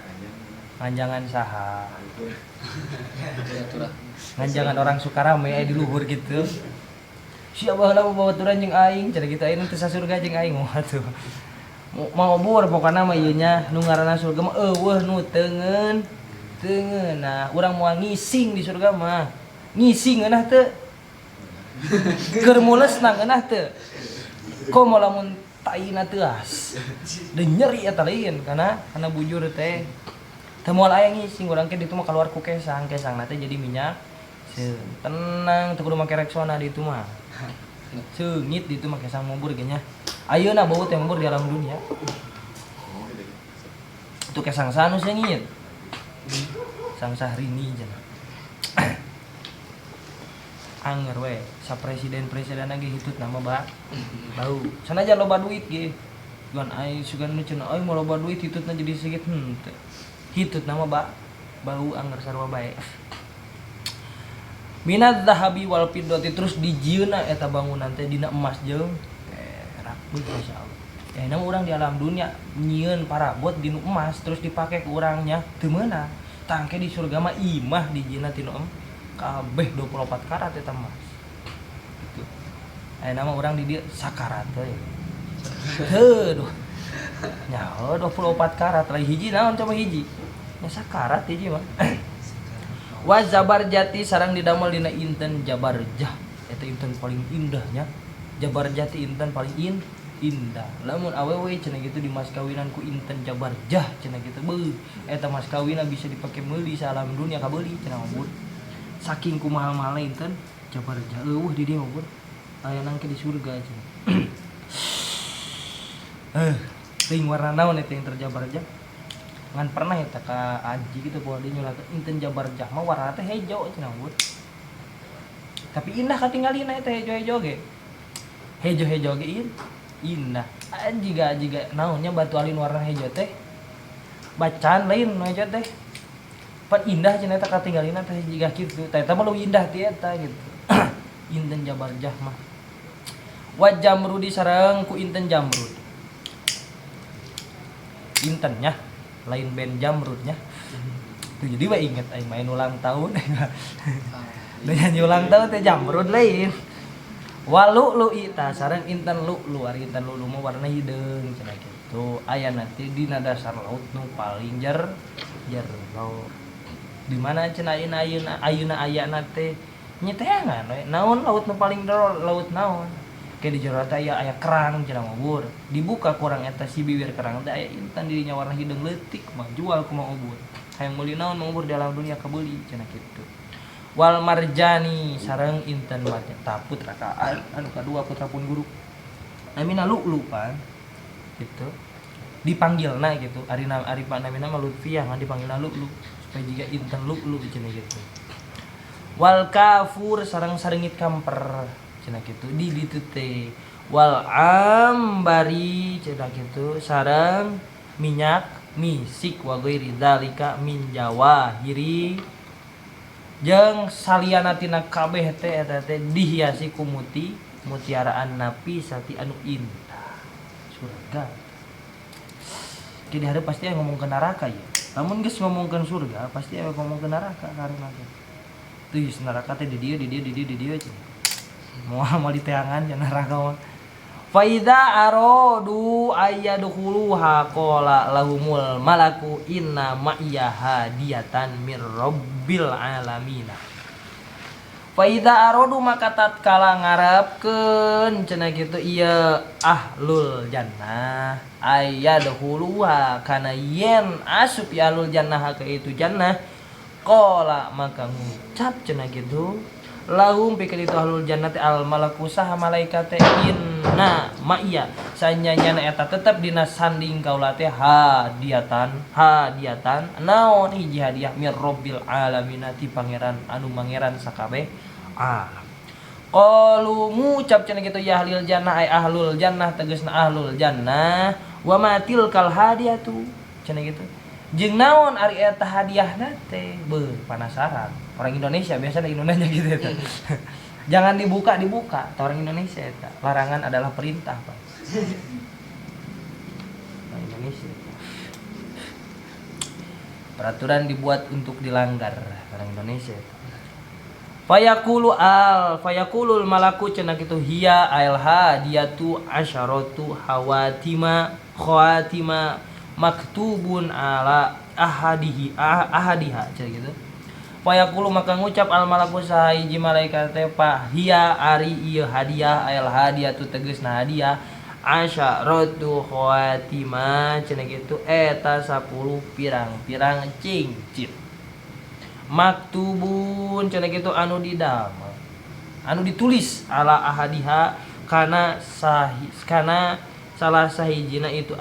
Nganjangan saha? Nganjangan orang Sukarame di luhur gitu. Sia baheula bawa baturan jeung aing, cenah kitu aing teh sasurga jeung aing mah tuh. Mau bur pokona mah ieu nya nu ngaranna surga mah eueuh nu teungeun. Nah, urang moal ngising di surga mah. Ngising eunah teu? Keur mulesna eunah teu? Komo lamun taina teu as. Da nyeri eta lain kana bujur teh. Teu moal aya ngising urang ke ditu mah kaluar ku kesang-kesangna teh jadi minyak. Tenang teu kudu make Rexona di itu mah. Seungit di itu mah kesang mubur ge nya. Ayeuna bau teh mubur di alam dunia. Itu kesang sanu seungit. Sang Sahrini cenah. Anger we, sa presiden-presiden ge hitut nama bau. Sanajan loba duit ge. Gan ai sugan nu cenah ai mau loba duit hitutna jadi sigit henteu. Hitut nama bau anger sarua bae. Minat zahabi wal fiddati terus dijieuna eta bangunan teh dina emas jeung perak masyaallah. Nama urang di alam dunia nyieun parabot dinu emas terus dipake ku urangnya teu meunang. Tangke di surga mah imah dijieuna tinu kabeh 24 karat eta emas. Gitu. Nama urang di dieu sakarat teh. Heuh. Nyaho 24 karat lain hiji naon coba hiji. Nya sakarat hiji mah. Wa Jabarjati sareng didamel dina inten Jabarjah eta inten paling indahnya. Jabarjah teh inten paling indah. Lamun awewe cenah kitu di mas kawinan ku inten Jabarjah cenah kitu beuh eta mas kawinna bisa dipake meuli sa alam dunia kabeuli cenah mah. Saking kumaha-mahalna inten Jabarjah eueuh di dieu mah aya nangke di surga cenah. Teuing warna naon eta inten Jabarjah? Ngan pernah eta ka aji gitu bahwa dia nyulat inten Jabarjah mah warna teh hejo cenah bur. Tapi indah katinggalina eta hejo-hejo ge. Hejo-hejo ge indah. Jiga naonnya batu alin warna hejo teh. Bacaan lain nu hejo teh. Pan indah cenah eta katinggalina teh jiga kitu. Tah eta mah leuwih indah ti eta gitu. Inten Jabarjah mah. Wa Jamrudi sareng ku inten Jamrud. Intennya lain band Jamrudnya. Tuh jadi mah inget aing main ulang tahun. Nu nyanyi ulang tahun teh Jamrud lain. Walu ita sareng inten lu ari inten lu mah warna hideung cenah kitu. Aya nanti dina dasar laut nu paling jer laut. Di mana cenah ayeuna ayana teh nyeteangan we. Naon laut nu paling jero laut naon? Kayak di jero teh aya kerang cenah mah bur. Dibuka kurang eta si bibir kerang teh aya intan di dinya warna hideung leutik mah jual ku mang ubur. Hayang meuli naon mang ubur di alam dunia kabeuli cenah kitu. Wal marjani sareng inten marjan ta putra ka anu kadua putra pun guru. Namina Lu'lu pan. Gitu. Dipanggilna gitu. Ari namina mah Lutfiyah ngan dipanggilna Lu'lu supaya jiga inten Lu'lu cenah gitu. Wal kafur sareng sarengit kamper cenah kitu di ditu teh. Wal ambari cenah kitu sareng minyak misik wa ghairi dzalika min jawahiri jeung saliyana tina kabeh teh eta teh dihiasi ku mutiaraan napisati anu indah. Surga. Jadi hari pasti aya ngomong ke neraka ya. Namun geus ngomongkeun surga pasti aya ngomong ke neraka karena teh. Tuh neraka teh di dieu cenah. Moal diteangan cenah neraka mah. Fa idza aradu ayyadkhuluha qala lahumul malaku inna ma'iya hadiyatan mir rabbil alamin. Fa idza aradu maka tatkala ngarepkeun cenah kitu ieu ahlul jannah ayyadkhuluha kana yen asup ya ahlul jannah ka itu jannah qala maka ngucap cenah kitu lahum pikeun itu ahlul jannati al malaku saha malaikat in inna ma iya sanyanya eta tetep dina sanding kaula teh hadiatan naon hiji hadiah mir rabbil alamin ti pangeran anu mangeran sakabeh alam. Qalu ngucap cenah kitu ya ahlul jannah ay ahlul jannah tegasna ahlul jannah wa matil kal hadiatu cenah kitu. Jeung naon ari eta hadiahna teh? Beuh penasaran. Orang Indonesia biasa di Indonesia gitu eta. Jangan dibuka orang Indonesia eta. Larangan adalah perintah, Pak. Orang Indonesia. Peraturan dibuat untuk dilanggar orang Indonesia. Fayakulul malaku cenah kitu hiya al hadiyatu asyaratu khawatima maktubun ala ahadiha cenah kitu. Fayaqulu maka ngucap al malaku sahiji malaikat teh pa hiya ari ieu hadiah al hadiyatu tegasna hadiah asyaratu khawatima cenah kitu eta 10 pirang-pirang cincin maktubun cenah kitu anu didamel anu ditulis ala ahadiha kana salah sahijina itu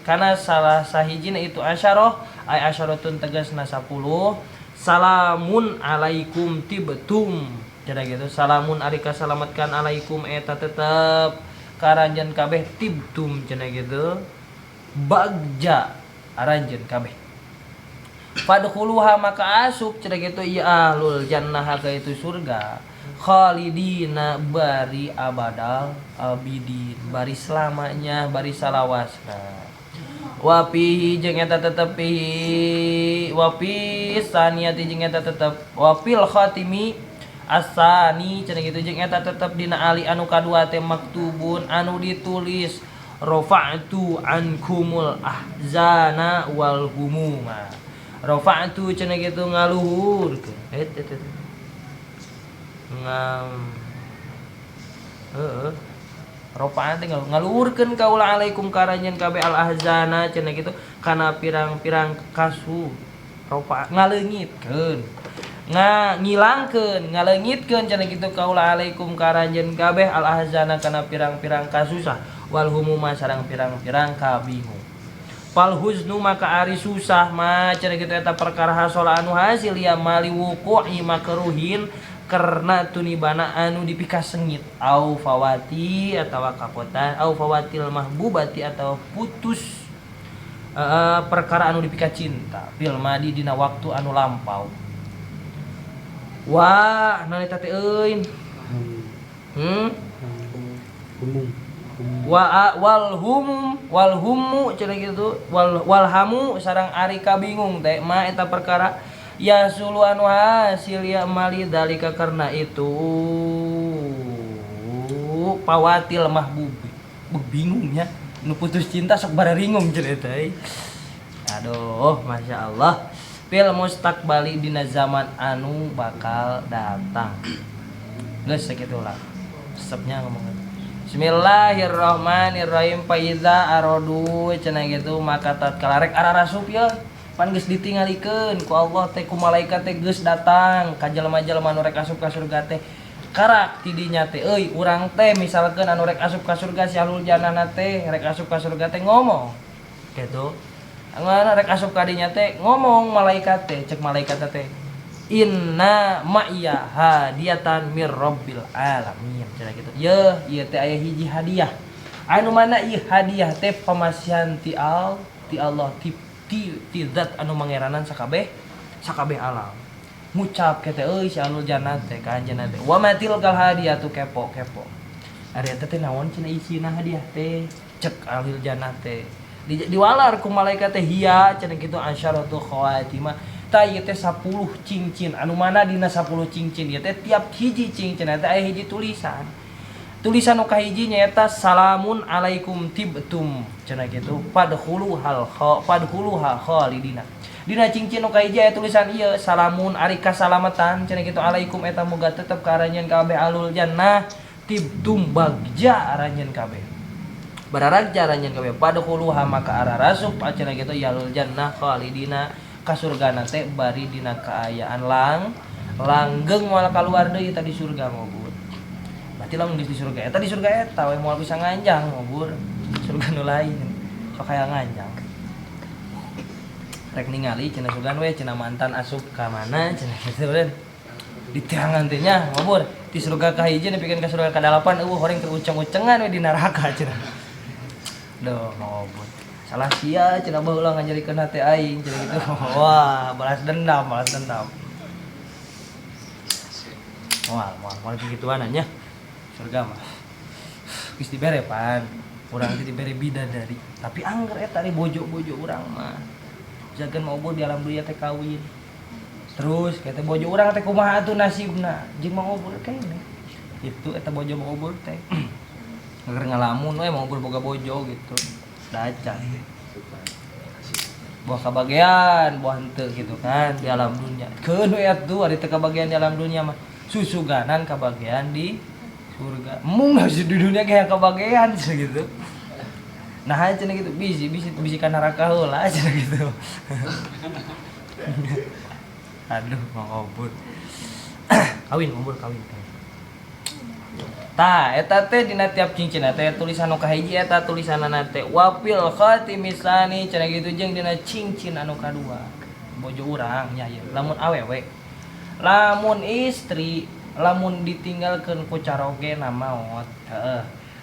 kana salah sahijina itu asyarah ay asyaratun tegasna 10 salamun alaikum tibtum cenah kitu salamun ari kasalametkan alaikum eta tetep karanjeun kabeh tibtum cenah kitu bagja aranjeun kabeh fadkhuluha maka asup cenah kitu ya ahlul jannah ka itu surga khalidina bari abadal abidin bari selamanya bari salawasna wa fihi jeung eta tetep wa fi saniyati jeung eta tetep wa fil khatimi asani cenah kitu jeung eta tetep dina ali anu kadua teh maktubun anu ditulis rafa'tu ankumul ahzana wal humuma rafa'tu cenah kitu ngaluhurkeun Rofa'an teh ngaluhurkeun kaula alaikum karanjeun kabeh al ahzana cenah kitu kana pirang-pirang kasu rofa ngaleungitkeun ngilangkeun ngaleungitkeun cenah kitu kaula alaikum karanjeun kabeh al ahzana kana pirang-pirang kasusah wal humuma sareng pirang-pirang kabingung fal huznu maka ari susah mah cenah kitu eta perkara hasol anu hasil ya mali wuqu'i makruhin karena tunibana anu dipikas sengit au fawati atawa kapotan au fawatil mahbubati atau putus perkara anu dipikas cinta fil madi dina waktu anu lampau wah nani teh euy wal humu cenah kitu wal hamu sareng ari kabingung teh mah eta perkara ya sulu anu hasil ya mali dalika karena itu pawatil mahbub bingungnya nu putus cinta sok bararingung cenah teh aduh masya Allah fil mustaqbali dina zaman anu bakal datang geus sakitu lah resepnya ngomong Bismillahirrahmanirrahim fa iza aradu cenah kitu maka tatkala rek ararasup ya pan geus ditingalikeun ku Allah teh ku malaikat teh geus datang ka jalma-jalma anu rek asup ka surga teh karak ti dinya teh euy urang teh misalkeun anu rek asup ka surga si ahlul jannah teh rek asup ka surga teh ngomong kitu anu rek asup ka dinya teh ngomong malaikat teh cek malaikat teh inna ma'iya hadiyatan mir rabbil alamin cenah kitu ye ieu teh aya hiji hadiah anu mana ieu hadiah teh pamasihan ti Allah ti zat anu mangeranan sakabeh alam ngucap kete euy si ahlul jannah teh ka anjeunna teh wa matil kal hadiatu kepo ari eta teh naon cenah isina hadiah teh cek ahlul jannah teh diwalar ku malaikat teh hiya cenah kitu asyaratu khawatimah ta ieu teh 10 cincin anu mana dina 10 cincin ieu teh tiap hiji cincin teh aya hiji tulisan nu kahiji nyaeta salamun alaikum tibtum cenah kitu fadkhuluha khalidina dina cincin nu kahiji aya tulisan ieu salamun ari kasalamatan cenah kitu alaikum eta muga tetep ka aranjeun kabeh alul jannah tibtum bagja aranjeun kabeh bararagja aranjeun kabeh fadkhuluha maka ararasup cenah kitu alul jannah khalidina ka surgana teh bari dina kaayaan langgeng moal kaluar deui tadi surga mobut berarti lamun geus di surga eta we moal bisa nganjang ngobur surga nu lain sok aya nganjang rek ningali cenah sugan we cenah mantan asup ka mana cenah kitu beureun diteangan teh nya ngobur di surga ka hiji nepikeun ka surga ka 8 horeng keur uceng-ucengan we di neraka cenah duh ngobur salah sia cenah baheula ngajarikeun hate aing cenah kitu wah balas dendam moal kigituan nya surga mah geus dibere pan urang teh dibere bidadari tapi angger eta di bojo-bojo urang mah jagan mau di alam dunia teh kawin terus kata bojo urang teh kumaha atuh nasibna jeung mau obor kene itu eta bojo mau obor teh ngeueur ngalamun we mau obor boga bojo gitu dacan buah kabagean buah henteu gitu kan di alam dunia keun we atuh ari teu kabagean di alam dunia mah susuganan kabagean di surga mung di dunia kayak kabagean gitu nah cenah gitu bisi ka neraka heula cenah gitu aduh ngobur kawin tah eta teh dina tiap cincin teh tulisan nu kahiji eta tulisanana teh wafil khatimisani cenah gitu jeung dina cincin anu kadua bojo urang nya ieu lamun awewe lamun istri lamun ditinggalkeun ku caroge na maot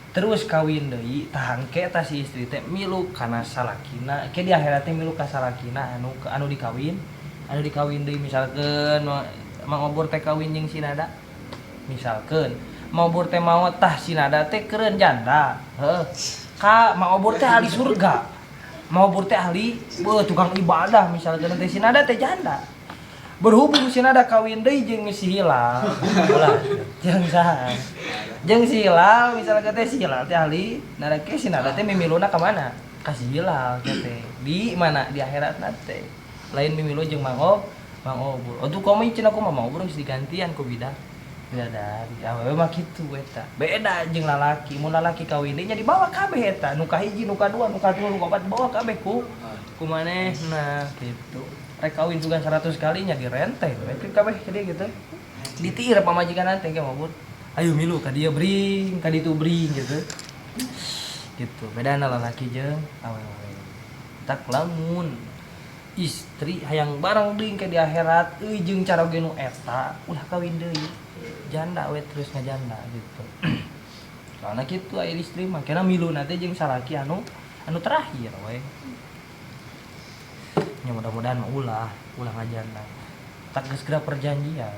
terus kawin deui tahangke eta si istri teh milu kana salakina ke di akhirat teh milu ka salakina anu dikawin deui misalkeun mang obor teh kawin jeung si nada misalkeun mang obor teh maot tah si nada teh keureun janda ka mang obor teh ahli surga mang obor teh ahli tukang ibadah misalkeun teh si nada teh janda berhubung si nada kawin deui jeung si Hilal ulah jeung si Hilal misalnya teh si Hilal teh ahli nada ke si nada teh mimiluna ka mana ka si Hilal teh di mana di akhirat teh lain mimilu jeung Mang Obur atuh komi cenah kumaha Mang Obur geus digantian ku bidadari awewe mah kitu eta beda jeung lalaki mun lalaki kawin deui nya dibawa kabeh eta nu kahiji nu kadua nu katilu nu kaopat dibawa kabeh ku manehna kitu rek kawin juga 100 kali nya direnteh we kabeh jadi gitu ditiir pamajikan teh ge mabur ayo milu ka dieu bring ka ditu bring gitu bedana lalaki jeung awewe tak lamun istri hayang bareng deui ke di akhirat euy jeung caroge nu eta ulah kawin deui janda we terus ngajanda gitu soalna kitu aya istri mah kena miluna teh jeung salaki anu terakhir we ya mudah-mudahan mah ulah ngajana tak geus segera perjanjian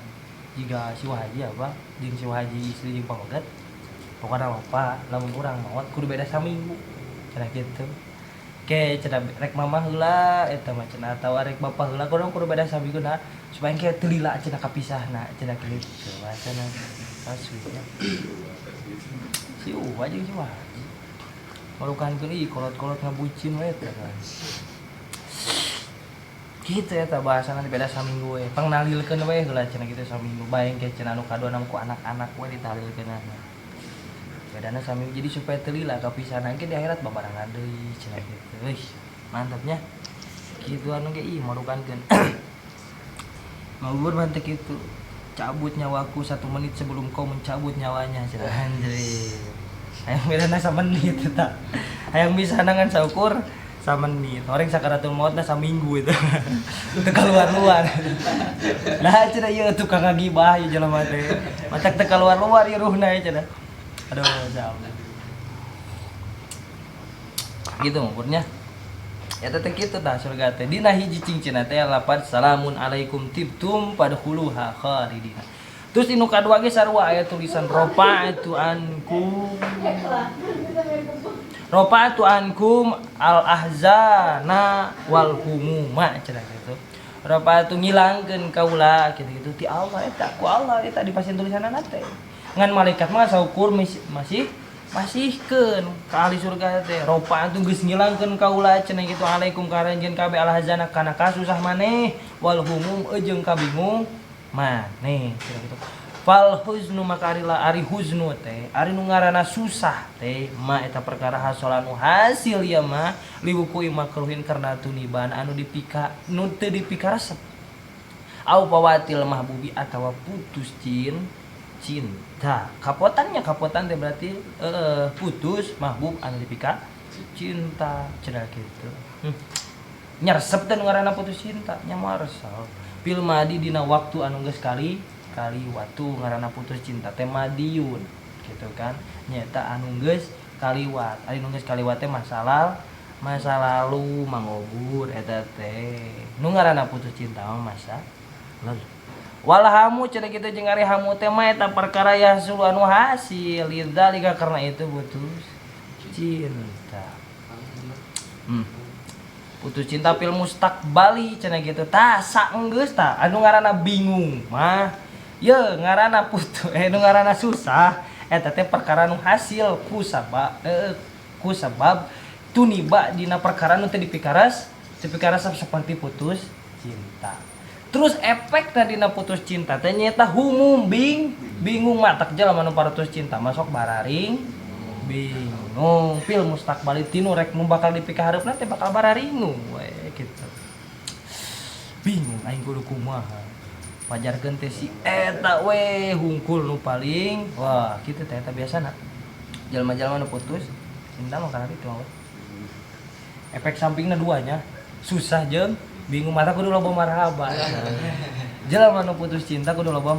jika si Wahaji apa jeung si Wahaji istri jeung pamogat pokona lupa lamun urang maot kudu beda saminggu cenah kitu ke cenah rek mamah heula eta mah cenah atawa rek bapa heula kudu beda saminggu na supaya ke teu lila cenah kapisahna cenah kitu cenah aslinya si Uwa jeung si Wahaji malukankeun ieu kolot-kolot ngabucin we teh gitu ya bahasana beda saminggu we pangnalilkeun we heula cenah kitu saminggu baeng ke cenah anu kadua ku anak-anak we ditalilkeunna bedana saminggu jadi supaya teu lila kapisahan ke di akhirat babarengan deui cenah kitu euy mantapnya kitu anu ge ih marukankeun mabur mah teh kitu cabut nyawaku 1 menit sebelum kau mencabut nyawanya cenah anjir hayang bedana samenit eta hayang bisa nangan saukur samenit orang sakaratul mautna saminggu itu teu kaluar-luar nah cenah ieu tukang ngagibah ieu jelema teh matak teu kaluar-luar ieu ruhna cenah aduh jauh gitu umurnya ya teh kitu tah surga teh dina hiji cincin teh lapad salamun alaikum tibtum padkhuluha khalidina terus inu kadua ge sarua aya tulisan Rofa'atu ankum al-ahzana wal humuma cenah kitu. Rofa'atu ngilangkeun kaula kitu-kitu ti Allah eta ku Allah eta dipasieun tulisanana teh. Ngan malaikat mah saukur masihkeun ka ahli surga teh. Rofa'atu geus ngilangkeun kaula cenah kitu alaikum karanjeun kabeh al-ahzana kana kasusah maneh wal humum jeung kabingung maneh cenah kitu. Fal huznu maka ari huznu teh ari nu ngaranna susah teh ma eta perkara hasolanu hasil ya mah liwuku makruhin karna tuniban anu dipika nu teu dipika resep au pawatil mahbubi atawa putus cinta. Kapotan teh berarti putus mahbub anu dipika cinta cenah kitu. Nyaresep teh ngaranna putus cinta nya maresal. Fil madi dina waktu anu geus kali waktu ngaranna putus cinta teh madiun gitu kan. Nyata anu geus kaliwat. Ari nu geus kaliwat teh masa lalu mangobur eta teh. Nu ngaranna putus cinta mah masa lalu. Walhamu cenah kitu jeung ari hamu teh mah eta perkara yahsul anu hasil lidzalika karena itu putus cinta. Putus cinta fil mustaqbali cenah kitu tah saenggeus tah anu ngaranna bingung mah ye ngaranna putus nu ngaranna susah eta teh perkara nu hasil ku sabab tuniba dina perkara nu teh dipikaras seperti putus cinta. Terus efek dina putus cinta teh nyaeta humum bingung matak jelema nu putus cinta masuk bararing bingung fil mustaqbali tinu rek nu bakal dipikahareupna teh bakal bararingung we kitu. Bingung aing kudu kumaha. Pajarkeun teh si eta we hungkul nu paling wah kitu teh eta biasana. Jelema-jelema nu putus cinta mah kana kitu we. Efek sampingna duanya susah jeung bingung mata kudu loba marhaba. Jelema nu putus cinta kudu loba